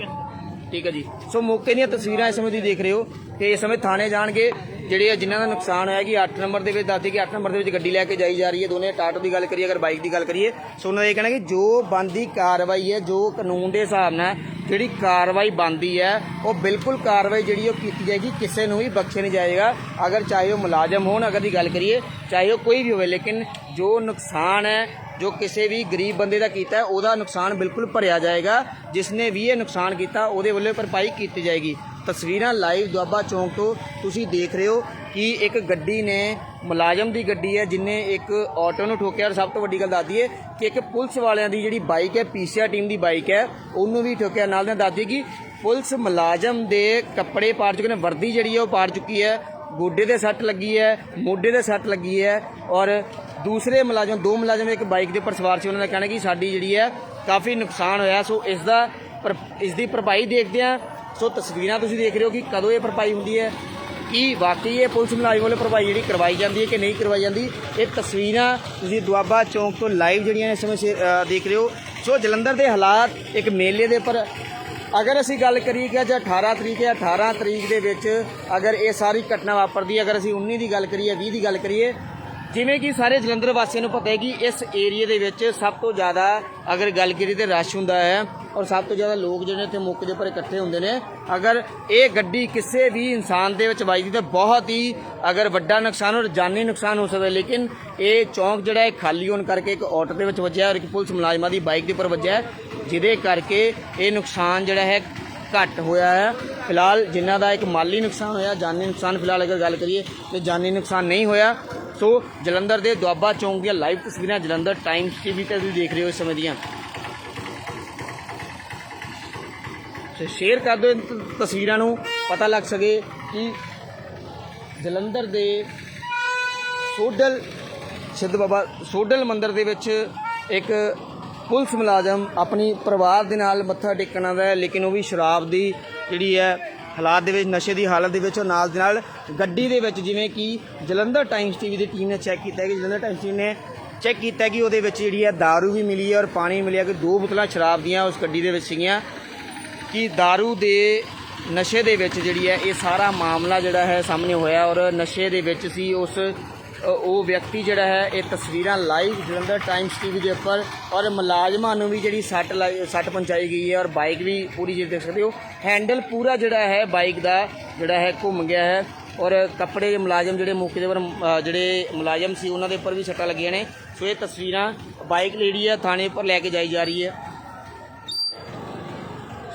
ਠੀਕ ਹੈ ਜੀ। ਸੋ ਮੌਕੇ ਦੀਆਂ ਤਸਵੀਰਾਂ ਇਸ ਸਮੇਂ ਤੁਸੀਂ ਦੇਖ ਰਹੇ ਹੋ ਕਿ ਇਸ ਸਮੇਂ ਥਾਣੇ ਜਾਣਗੇ ਜਿਹੜੇ ਜਿਨ੍ਹਾਂ ਦਾ ਨੁਕਸਾਨ ਹੋਇਆ ਕਿ 8 ਨੰਬਰ ਦੇ ਵਿੱਚ ਦੱਸਦੇ ਕਿ 8 ਨੰਬਰ ਦੇ ਵਿੱਚ ਗੱਡੀ ਲੈ ਕੇ ਜਾਈ ਜਾ ਰਹੀ ਹੈ। ਦੋਨੇ ਟਾਟੋ ਦੀ ਗੱਲ ਕਰੀਏ, ਅਗਰ ਬਾਈਕ ਦੀ ਗੱਲ ਕਰੀਏ, ਸੋ ਉਹਨਾਂ ਦਾ ਇਹ ਕਹਿਣਾ ਕਿ ਜੋ ਬਣਦੀ ਕਾਰਵਾਈ ਹੈ, ਜੋ ਕਾਨੂੰਨ ਦੇ ਹਿਸਾਬ ਨਾਲ ਜਿਹੜੀ ਕਾਰਵਾਈ ਬਣਦੀ ਹੈ, ਉਹ ਬਿਲਕੁਲ ਕਾਰਵਾਈ ਜਿਹੜੀ ਉਹ ਕੀਤੀ ਜਾਏਗੀ, ਕਿਸੇ ਨੂੰ ਵੀ ਬਖਸ਼ਿਆ ਨਹੀਂ ਜਾਏਗਾ। ਅਗਰ ਚਾਹੇ ਉਹ ਮੁਲਾਜ਼ਮ ਹੋਣ, ਅਗਰ ਦੀ ਗੱਲ ਕਰੀਏ ਚਾਹੇ ਉਹ ਕੋਈ ਵੀ ਹੋਵੇ, ਲੇਕਿਨ ਜੋ ਨੁਕਸਾਨ ਹੈ ਜੋ ਕਿਸੇ ਵੀ ਗਰੀਬ ਬੰਦੇ ਦਾ ਕੀਤਾ ਉਹਦਾ ਨੁਕਸਾਨ ਬਿਲਕੁਲ ਭਰਿਆ ਜਾਏਗਾ। ਜਿਸ ਨੇ ਵੀ ਇਹ ਨੁਕਸਾਨ ਕੀਤਾ ਉਹਦੇ ਵੱਲੋਂ ਭਰਪਾਈ ਕੀਤੀ ਜਾਏਗੀ। ਤਸਵੀਰਾਂ ਲਾਈਵ ਦੁਆਬਾ ਚੌਂਕ ਤੋਂ ਤੁਸੀਂ ਦੇਖ ਰਹੇ ਹੋ ਕਿ ਇੱਕ ਗੱਡੀ ਨੇ, ਮੁਲਾਜ਼ਮ ਦੀ ਗੱਡੀ ਹੈ ਜਿਨੇ ਇੱਕ ਆਟੋ ਨੂੰ ਠੋਕਿਆ। ਔਰ ਸਭ ਤੋਂ ਵੱਡੀ ਗੱਲ ਦੱਸ ਦਈਏ ਕਿ ਇੱਕ ਪੁਲਿਸ ਵਾਲਿਆਂ ਦੀ ਜਿਹੜੀ ਬਾਈਕ ਹੈ, ਪੀਸੀਆਰ ਟੀਮ ਦੀ ਬਾਈਕ ਹੈ, ਉਹਨੂੰ ਵੀ ਠੋਕਿਆ। ਨਾਲ ਨਾਲ ਦੱਸ ਦਈਏ ਕਿ ਪੁਲਿਸ ਮੁਲਾਜ਼ਮ ਦੇ ਕੱਪੜੇ ਪਾੜ ਚੁੱਕੇ ਨੇ, ਵਰਦੀ ਜਿਹੜੀ ਹੈ ਉਹ ਪਾੜ ਚੁੱਕੀ ਹੈ, ਗੋਡੇ ਤੇ ਸੱਟ ਲੱਗੀ ਹੈ, ਮੋਢੇ ਤੇ ਸੱਟ ਲੱਗੀ ਹੈ। ਔਰ ਦੂਸਰੇ ਮੁਲਾਜ਼ਮ, 2 ਮੁਲਾਜ਼ਮ ਇੱਕ ਬਾਈਕ ਦੇ ਉੱਪਰ ਸਵਾਰ ਸੀ, ਉਹਨਾਂ ਦਾ ਕਹਿਣਾ ਕਿ ਸਾਡੀ ਜਿਹੜੀ ਹੈ ਕਾਫੀ ਨੁਕਸਾਨ ਹੋਇਆ। ਸੋ ਇਸ ਦੀ ਭਰਪਾਈ ਦੇਖਦੇ ਹਾਂ। ਸੋ ਤਸਵੀਰਾਂ ਤੁਸੀਂ ਦੇਖ ਰਹੇ ਹੋ ਕਿ ਕਦੋਂ ਇਹ ਭਰਪਾਈ ਹੁੰਦੀ ਹੈ, ਕਿ ਵਾਕਈ ਇਹ ਪੁਲਿਸ ਮੁਲਾਜ਼ਮ ਵੱਲੋਂ ਭਰਪਾਈ ਜਿਹੜੀ ਕਰਵਾਈ ਜਾਂਦੀ ਹੈ ਕਿ ਨਹੀਂ ਕਰਵਾਈ ਜਾਂਦੀ। ਇਹ ਤਸਵੀਰਾਂ ਤੁਸੀਂ ਦੁਆਬਾ ਚੌਂਕ ਤੋਂ ਲਾਈਵ ਜਿਹੜੀਆਂ ਇਸ ਸਮੇਂ ਦੇਖ ਰਹੇ ਹੋ। ਸੋ ਜਲੰਧਰ ਦੇ ਹਾਲਾਤ ਇੱਕ ਮੇਲੇ ਦੇ ਉੱਪਰ ਅਗਰ ਅਸੀਂ ਗੱਲ ਕਰੀਏ ਕਿ ਅੱਜ 18 ਤਰੀਕ ਹੈ, 18 ਤਰੀਕ ਦੇ ਵਿੱਚ ਅਗਰ ਇਹ ਸਾਰੀ ਘਟਨਾ ਵਾਪਰਦੀ ਹੈ, ਅਗਰ ਅਸੀਂ 19 ਦੀ ਗੱਲ ਕਰੀਏ, 20 ਦੀ ਗੱਲ ਕਰੀਏ, ਜਿਵੇਂ ਕਿ ਸਾਰੇ ਜਲੰਧਰ ਵਾਸੀਆਂ ਨੂੰ ਪਤਾ ਹੈ ਕਿ ਇਸ ਏਰੀਏ ਦੇ ਵਿੱਚ ਸਭ ਤੋਂ ਜ਼ਿਆਦਾ ਅਗਰ ਗੱਲ ਕਰੀਏ ਤਾਂ ਰਸ਼ ਹੁੰਦਾ ਹੈ ਔਰ ਸਭ ਤੋਂ ਜ਼ਿਆਦਾ ਲੋਕ ਜਿਹੜੇ ਇੱਥੇ ਮੌਕੇ ਦੇ ਉੱਪਰ ਇਕੱਠੇ ਹੁੰਦੇ ਨੇ। ਅਗਰ ਇਹ ਗੱਡੀ ਕਿਸੇ ਵੀ ਇਨਸਾਨ ਦੇ ਵਿੱਚ ਵੱਜਦੀ ਤਾਂ ਬਹੁਤ ਹੀ ਅਗਰ ਵੱਡਾ ਨੁਕਸਾਨ ਔਰ ਜਾਨੀ ਨੁਕਸਾਨ ਹੋ ਸਕਦਾ। ਲੇਕਿਨ ਇਹ ਚੌਂਕ ਜਿਹੜਾ ਹੈ ਖਾਲੀ ਹੋਣ ਕਰਕੇ ਇੱਕ ਆਟੋ ਦੇ ਵਿੱਚ ਵੱਜਿਆ ਔਰ ਇੱਕ ਪੁਲਿਸ ਮੁਲਾਜ਼ਮਾਂ ਦੀ ਬਾਈਕ ਦੇ ਉੱਪਰ ਵੱਜਿਆ, ਜਿਹਦੇ ਕਰਕੇ ਇਹ ਨੁਕਸਾਨ ਜਿਹੜਾ ਹੈ ਘੱਟ ਹੋਇਆ ਹੈ। ਫਿਲਹਾਲ ਜਿਨ੍ਹਾਂ ਦਾ ਇੱਕ ਮਾਲੀ ਨੁਕਸਾਨ ਹੋਇਆ, ਜਾਨੀ ਨੁਕਸਾਨ ਫਿਲਹਾਲ ਅਗਰ ਗੱਲ ਕਰੀਏ ਤਾਂ ਜਾਨੀ ਨੁਕਸਾਨ ਨਹੀਂ ਹੋਇਆ। ਸੋ ਜਲੰਧਰ ਦੇ ਦੁਆਬਾ ਚੌਂਕ ਦੀਆਂ ਲਾਈਵ ਤਸਵੀਰਾਂ ਜਲੰਧਰ ਟਾਈਮਸ ਟੀਵੀ ਤੇ ਤੁਸੀਂ ਦੇਖ ਰਹੇ ਹੋ ਇਸ ਸਮੇਂ ਦੀਆਂ। ਸ਼ੇਅਰ ਕਰ ਦਿਓ ਤਸਵੀਰਾਂ ਨੂੰ, ਪਤਾ ਲੱਗ ਸਕੇ ਕਿ ਜਲੰਧਰ ਦੇ ਸਿੱਧ ਬਾਬਾ ਸੋਢਲ ਮੰਦਿਰ ਦੇ ਵਿੱਚ ਇੱਕ ਪੁਲਿਸ ਮੁਲਾਜ਼ਮ ਆਪਣੀ ਪਰਿਵਾਰ ਦੇ ਨਾਲ ਮੱਥਾ ਟੇਕਣ ਆਉਂਦਾ ਹੈ, ਲੇਕਿਨ ਉਹ ਵੀ ਸ਼ਰਾਬ ਦੀ ਜਿਹੜੀ ਹੈ ਹਾਲਾਤ ਦੇ ਵਿੱਚ, ਨਸ਼ੇ ਦੀ ਹਾਲਤ ਦੇ ਵਿੱਚ, ਨਾਲ ਦੇ ਨਾਲ ਗੱਡੀ ਦੇ ਵਿੱਚ, ਜਿਵੇਂ ਕਿ ਜਲੰਧਰ ਟਾਈਮਸ ਟੀਵੀ ਦੀ ਟੀਮ ਨੇ ਚੈੱਕ ਕੀਤਾ ਕਿ ਜਲੰਧਰ ਟਾਈਮਸ ਟੀਮ ਨੇ ਚੈੱਕ ਕੀਤਾ ਕਿ ਉਹਦੇ ਵਿੱਚ ਜਿਹੜੀ ਹੈ दारू ਵੀ ਮਿਲੀ ਹੈ ਔਰ ਪਾਣੀ ਮਿਲਿਆ ਕਿ 2 ਬੋਤਲਾਂ ਸ਼ਰਾਬ ਦੀਆਂ ਉਸ ਗੱਡੀ ਦੇ ਵਿੱਚ ਸੀਗੀਆਂ। ਕਿ दारू ਦੇ ਨਸ਼ੇ ਦੇ ਵਿੱਚ ਜਿਹੜੀ ਹੈ ਇਹ ਸਾਰਾ ਮਾਮਲਾ ਜਿਹੜਾ ਹੈ ਸਾਹਮਣੇ ਹੋਇਆ ਔਰ ਨਸ਼ੇ ਦੇ ਵਿੱਚ ਸੀ ਉਹ ਵਿਅਕਤੀ ਜਿਹੜਾ ਹੈ। ਇਹ ਤਸਵੀਰਾਂ ਲਾਈਵ ਜਲੰਧਰ ਟਾਈਮਸ ਟੀਵੀ ਦੇ ਉੱਪਰ ਔਰ ਮੁਲਾਜ਼ਮਾਂ ਨੂੰ ਵੀ ਜਿਹੜੀ ਸੱਟ ਪਹੁੰਚਾਈ ਗਈ ਹੈ ਔਰ ਬਾਈਕ ਵੀ ਪੂਰੀ ਜਿਹੜੀ ਦੇਖ ਸਕਦੇ ਹੋ, ਹੈਂਡਲ ਪੂਰਾ ਜਿਹੜਾ ਹੈ ਬਾਈਕ ਦਾ ਜਿਹੜਾ ਹੈ ਘੁੰਮ ਗਿਆ ਹੈ ਔਰ ਕੱਪੜੇ ਦੇ ਮੁਲਾਜ਼ਮ ਜਿਹੜੇ ਮੌਕੇ ਦੇ ਉੱਪਰ ਜਿਹੜੇ ਮੁਲਾਜ਼ਮ ਸੀ ਉਹਨਾਂ ਦੇ ਉੱਪਰ ਵੀ ਸੱਟਾਂ ਲੱਗੀਆਂ ਨੇ। ਸੋ ਇਹ ਤਸਵੀਰਾਂ ਬਾਈਕ ਜਿਹੜੀ ਹੈ ਥਾਣੇ ਉੱਪਰ ਲੈ ਕੇ ਜਾਈ ਜਾ ਰਹੀ ਹੈ।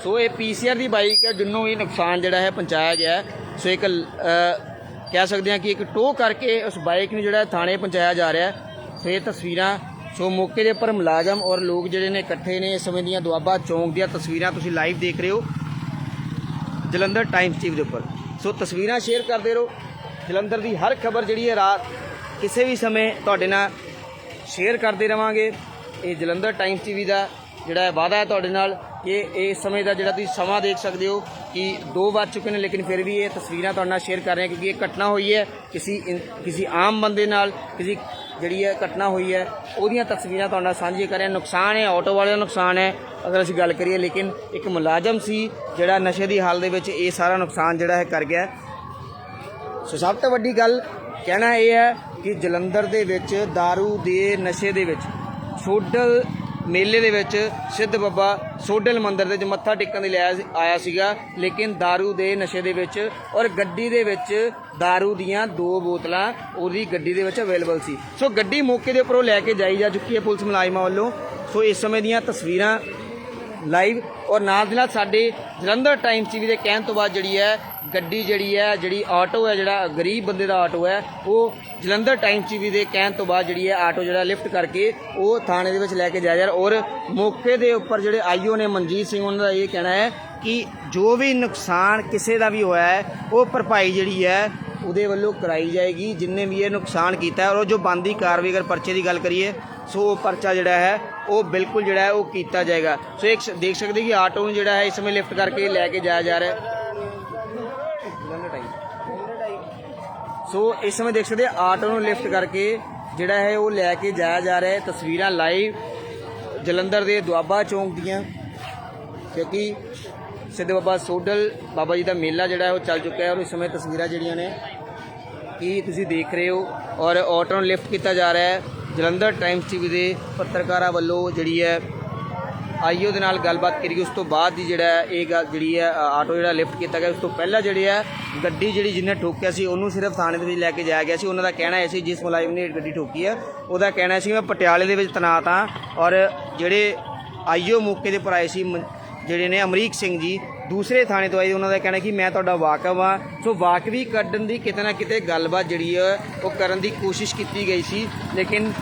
ਸੋ ਇਹ ਪੀਸੀਆਰ ਦੀ ਬਾਈਕ ਹੈ ਜਿਹਨੂੰ ਇਹ ਨੁਕਸਾਨ ਜਿਹੜਾ ਹੈ ਪਹੁੰਚਾਇਆ ਗਿਆ। ਸੋ ਇੱਕ ਕਹਿ ਸਕਦੇ ਹਾਂ ਕਿ ਇੱਕ ਟੋਹ ਕਰਕੇ ਉਸ ਬਾਈਕ ਨੂੰ ਜਿਹੜਾ ਥਾਣੇ ਪਹੁੰਚਾਇਆ ਜਾ ਰਿਹਾ ਹੈ। ਸੋ ਇਹ ਤਸਵੀਰਾਂ ਸੋ ਮੌਕੇ ਦੇ ਉੱਪਰ ਮੁਲਾਜ਼ਮ ਔਰ ਲੋਕ ਜਿਹੜੇ ਨੇ ਇਕੱਠੇ ਨੇ। ਇਸ ਸਮੇਂ ਦੀਆਂ ਦੁਆਬਾ ਚੌਂਕ ਦੀਆਂ ਤਸਵੀਰਾਂ ਤੁਸੀਂ ਲਾਈਵ ਦੇਖ ਰਹੇ ਹੋ ਜਲੰਧਰ ਟਾਈਮਸ ਟੀਵੀ ਦੇ ਉੱਪਰ। ਸੋ ਤਸਵੀਰਾਂ ਸ਼ੇਅਰ ਕਰਦੇ ਰਹੋ। ਜਲੰਧਰ ਦੀ ਹਰ ਖਬਰ ਜਿਹੜੀ ਹੈ ਰਾਤ ਕਿਸੇ ਵੀ ਸਮੇਂ ਤੁਹਾਡੇ ਨਾਲ ਸ਼ੇਅਰ ਕਰਦੇ ਰਵਾਂਗੇ। ਇਹ ਜਲੰਧਰ ਟਾਈਮਸ ਟੀਵੀ ਦਾ ਜਿਹੜਾ ਵਾਅਦਾ ਹੈ ਤੁਹਾਡੇ ਨਾਲ ਕਿ ਇਸ ਸਮੇਂ ਦਾ ਜਿਹੜਾ ਤੁਸੀਂ ਸਮਾਂ ਦੇਖ ਸਕਦੇ ਹੋ ਕਿ 2 ਵੱਜ ਚੁੱਕੇ ਨੇ, ਲੇਕਿਨ ਫਿਰ ਵੀ ਇਹ ਤਸਵੀਰਾਂ ਤੁਹਾਡੇ ਨਾਲ ਸ਼ੇਅਰ ਕਰ ਰਹੇ ਹਾਂ ਕਿਉਂਕਿ ਇਹ ਘਟਨਾ ਹੋਈ ਹੈ ਕਿਸੇ ਆਮ ਬੰਦੇ ਨਾਲ, ਕਿਸੇ ਜਿਹੜੀ ਹੈ ਘਟਨਾ ਹੋਈ ਹੈ ਉਹਦੀਆਂ ਤਸਵੀਰਾਂ ਤੁਹਾਡੇ ਨਾਲ ਸਾਂਝੀਆਂ ਕਰ ਰਹੇ ਹਾਂ। ਨੁਕਸਾਨ ਹੈ, ਆਟੋ ਵਾਲੇ ਦਾ ਨੁਕਸਾਨ ਹੈ ਅਗਰ ਅਸੀਂ ਗੱਲ ਕਰੀਏ, ਲੇਕਿਨ ਇੱਕ ਮੁਲਾਜ਼ਮ ਸੀ ਜਿਹੜਾ ਨਸ਼ੇ ਦੀ ਹਾਲਤ ਦੇ ਵਿੱਚ ਇਹ ਸਾਰਾ ਨੁਕਸਾਨ ਜਿਹੜਾ ਹੈ ਕਰ ਗਿਆ। ਸੋ ਸਭ ਤੋਂ ਵੱਡੀ ਗੱਲ ਕਹਿਣਾ ਇਹ ਹੈ ਕਿ ਜਲੰਧਰ ਦੇ ਵਿੱਚ ਦਾਰੂ ਦੇ ਨਸ਼ੇ ਦੇ ਵਿੱਚ ਸੋਡਲ ਮੇਲੇ ਦੇ ਵਿੱਚ ਸਿੱਧ ਬਾਬਾ ਸੋਡਲ ਮੰਦਿਰ ਦੇ ਵਿੱਚ ਮੱਥਾ ਟੇਕਣ ਦੇ ਲਈ ਆਇਆ ਸੀਗਾ, ਲੇਕਿਨ ਦਾਰੂ ਦੇ ਨਸ਼ੇ ਦੇ ਵਿੱਚ ਔਰ ਗੱਡੀ ਦੇ ਵਿੱਚ ਦਾਰੂ ਦੀਆਂ 2 ਬੋਤਲਾਂ ਉਹਦੀ ਗੱਡੀ ਦੇ ਵਿੱਚ ਅਵੇਲੇਬਲ ਸੀ। ਸੋ ਗੱਡੀ ਮੌਕੇ ਦੇ ਉੱਪਰ ਉਹ ਲੈ ਕੇ ਜਾਈ ਜਾ ਚੁੱਕੀ ਹੈ ਪੁਲਿਸ ਮੁਲਾਜ਼ਮਾਂ ਵੱਲੋਂ। ਸੋ ਇਸ ਸਮੇਂ ਦੀਆਂ ਤਸਵੀਰਾਂ ਲਾਈਵ ਔਰ ਨਾਲ ਦੀ ਨਾਲ ਸਾਡੇ ਜਲੰਧਰ ਟਾਈਮਸ ਟੀਵੀ ਦੇ ਕਹਿਣ ਤੋਂ ਬਾਅਦ ਜਿਹੜੀ ਆਟੋ ਹੈ, ਜਿਹੜਾ ਗਰੀਬ ਬੰਦੇ ਦਾ ਆਟੋ ਹੈ, ਉਹ ਜਲੰਧਰ ਟਾਈਮਸ ਟੀਵੀ ਦੇ ਕਹਿਣ ਤੋਂ ਬਾਅਦ ਜਿਹੜੀ ਹੈ ਆਟੋ ਜਿਹੜਾ ਲਿਫਟ ਕਰਕੇ ਉਹ ਥਾਣੇ ਦੇ ਵਿੱਚ ਲੈ ਕੇ ਜਾਇਆ ਜਾ। ਔਰ ਮੌਕੇ ਦੇ ਉੱਪਰ ਜਿਹੜੇ ਆਈਓ ਨੇ ਮਨਜੀਤ ਸਿੰਘ, ਉਹਨਾਂ ਦਾ ਇਹ ਕਹਿਣਾ ਹੈ ਕਿ ਜੋ ਵੀ ਨੁਕਸਾਨ ਕਿਸੇ ਦਾ ਵੀ ਹੋਇਆ ਹੈ ਉਹ ਭਰਪਾਈ ਜਿਹੜੀ ਹੈ ਉਹਦੇ ਵੱਲੋਂ ਕਰਾਈ ਜਾਏਗੀ, ਜਿੰਨੇ ਵੀ ਇਹ ਨੁਕਸਾਨ ਕੀਤਾ। ਔਰ ਜੋ ਬਣਦੀ ਕਾਰਵਾਈ ਅਗਰ ਪਰਚੇ ਦੀ ਗੱਲ ਕਰੀਏ ਸੋ ਉਹ ਪਰਚਾ ਜਿਹੜਾ ਹੈ ਉਹ ਬਿਲਕੁਲ ਜਿਹੜਾ ਹੈ ਉਹ ਕੀਤਾ ਜਾਏਗਾ। ਸੋ ਇੱਕ ਦੇਖ ਸਕਦੇ ਕਿ ਆਟੋ ਨੂੰ ਜਿਹੜਾ ਹੈ ਇਸ ਸਮੇਂ ਲਿਫਟ ਕਰਕੇ ਲੈ ਕੇ ਜਾਇਆ ਜਾ ਰਿਹਾ ਹੈ। ਸੋ ਇਸ ਸਮੇਂ ਦੇਖ ਸਕਦੇ ਆਟੋ ਨੂੰ ਲਿਫਟ ਕਰਕੇ ਜਿਹੜਾ ਹੈ ਉਹ ਲੈ ਕੇ ਜਾਇਆ ਜਾ ਰਿਹਾ ਹੈ। ਤਸਵੀਰਾਂ ਲਾਈਵ ਜਲੰਧਰ ਦੇ ਦੁਆਬਾ ਚੌਂਕ ਦੀਆਂ, ਕਿਉਂਕਿ ਸਿੱਧ ਬਾਬਾ ਸੋਡਲ ਬਾਬਾ ਜੀ ਦਾ ਮੇਲਾ ਜਿਹੜਾ ਹੈ ਉਹ ਚੱਲ ਚੁੱਕਾ ਹੈ। ਔਰ ਇਸ ਸਮੇਂ ਤਸਵੀਰਾਂ ਜਿਹੜੀਆਂ ਨੇ ਕੀ ਤੁਸੀਂ ਦੇਖ ਰਹੇ ਹੋ ਔਰ ਆਟੋ ਨੂੰ ਲਿਫਟ ਕੀਤਾ ਜਾ ਰਿਹਾ ਹੈ। ਜਲੰਧਰ ਟਾਈਮਸ ਟੀਵੀ ਦੇ ਪੱਤਰਕਾਰਾਂ ਵੱਲੋਂ ਜਿਹੜੀ ਹੈ ਆਈਓ ਦੇ ਨਾਲ ਗੱਲਬਾਤ ਕਰੀ, ਉਸ ਤੋਂ ਬਾਅਦ ਹੀ ਜਿਹੜਾ ਇਹ ਗੱਲ ਜਿਹੜੀ ਹੈ ਆਟੋ ਜਿਹੜਾ ਲਿਫਟ ਕੀਤਾ ਗਿਆ। ਉਸ ਤੋਂ ਪਹਿਲਾਂ ਜਿਹੜੇ ਹੈ ਗੱਡੀ ਜਿਹੜੀ ਜਿਹਨੇ ਠੋਕਿਆ ਸੀ ਉਹਨੂੰ ਸਿਰਫ ਥਾਣੇ ਦੇ ਵਿੱਚ ਲੈ ਕੇ ਜਾਇਆ ਗਿਆ ਸੀ। ਉਹਨਾਂ ਦਾ ਕਹਿਣਾ ਇਹ ਸੀ, ਜਿਸ ਮੁਲਾਜ਼ਮ ਨੇ ਗੱਡੀ ਠੋਕੀ ਹੈ ਉਹਦਾ ਕਹਿਣਾ ਸੀ ਮੈਂ ਪਟਿਆਲੇ ਦੇ ਵਿੱਚ ਤੈਨਾਤ ਹਾਂ। ਔਰ ਜਿਹੜੇ ਆਈਓ ਮੌਕੇ ਦੇ ਉੱਪਰ ਆਏ ਸੀ ਜਿਹੜੇ ਨੇ ਅਮਰੀਕ ਸਿੰਘ ਜੀ ਦੂਸਰੇ ਥਾਣੇ ਤੋਂ ਆਏ, ਉਹਨਾਂ ਦਾ ਕਹਿਣਾ ਕਿ ਮੈਂ ਤੁਹਾਡਾ ਵਾਕਫ ਹਾਂ। ਸੋ ਵਾਕਫੀ ਕੱਢਣ ਦੀ ਕਿਤੇ ਨਾ ਕਿਤੇ ਗੱਲਬਾਤ ਜਿਹੜੀ ਹੈ ਉਹ ਕਰਨ ਦੀ ਕੋਸ਼ਿਸ਼ ਕੀਤੀ ਗਈ ਸੀ, ਲੇਕਿਨ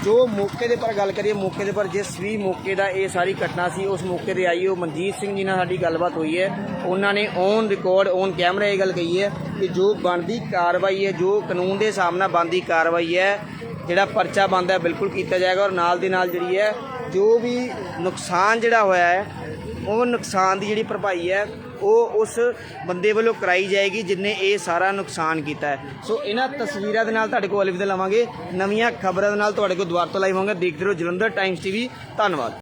ਜੋ ਮੌਕੇ ਦੇ ਪਰ ਗੱਲ ਕਰੀਏ, ਮੌਕੇ ਦੇ ਪਰ ਜਿਸ ਵੀ ਮੌਕੇ ਦਾ ਇਹ ਸਾਰੀ ਘਟਨਾ ਸੀ ਉਸ ਮੌਕੇ ਦੇ ਆਈਓ ਮਨਜੀਤ ਸਿੰਘ ਜੀ ਨਾਲ ਸਾਡੀ ਗੱਲਬਾਤ ਹੋਈ ਹੈ। ਉਹਨਾਂ ਨੇ ਔਨ ਰਿਕਾਰਡ ਔਨ ਕੈਮਰਾ ਇਹ ਗੱਲ ਕਹੀ ਹੈ ਕਿ ਜੋ ਬਣਦੀ ਕਾਰਵਾਈ ਹੈ, ਜੋ ਕਾਨੂੰਨ ਦੇ ਸਾਹਮਣੇ ਬਣਦੀ ਕਾਰਵਾਈ ਹੈ, ਜਿਹੜਾ ਪਰਚਾ ਬਣਦਾ ਹੈ ਬਿਲਕੁਲ ਕੀਤਾ ਜਾਏਗਾ। ਔਰ ਨਾਲ ਦੀ ਨਾਲ ਜਿਹੜੀ ਹੈ ਜੋ ਵੀ ਨੁਕਸਾਨ ਜਿਹੜਾ ਹੋਇਆ ਹੈ ਉਹ ਨੁਕਸਾਨ ਦੀ ਜਿਹੜੀ ਭਰਪਾਈ ਹੈ ਉਹ ਉਸ ਬੰਦੇ ਵੱਲੋਂ ਕਰਾਈ ਜਾਏਗੀ ਜਿਨਨੇ ਇਹ ਸਾਰਾ ਨੁਕਸਾਨ ਕੀਤਾ ਹੈ। ਸੋ ਇਹਨਾਂ ਤਸਵੀਰਾਂ ਦੇ ਨਾਲ ਤੁਹਾਡੇ ਕੋਲ ਅਲਵਿਦਾ ਲਵਾਂਗੇ। ਨਵੀਆਂ ਖਬਰਾਂ ਦੇ ਨਾਲ ਤੁਹਾਡੇ ਕੋਲ ਦੁਬਾਰਾ ਤੋਂ ਲਾਈਵ ਹੋਵਾਂਗੇ। ਦੇਖਦੇ ਰਹੋ ਜਲੰਧਰ ਟਾਈਮਸ ਟੀਵੀ। ਧੰਨਵਾਦ।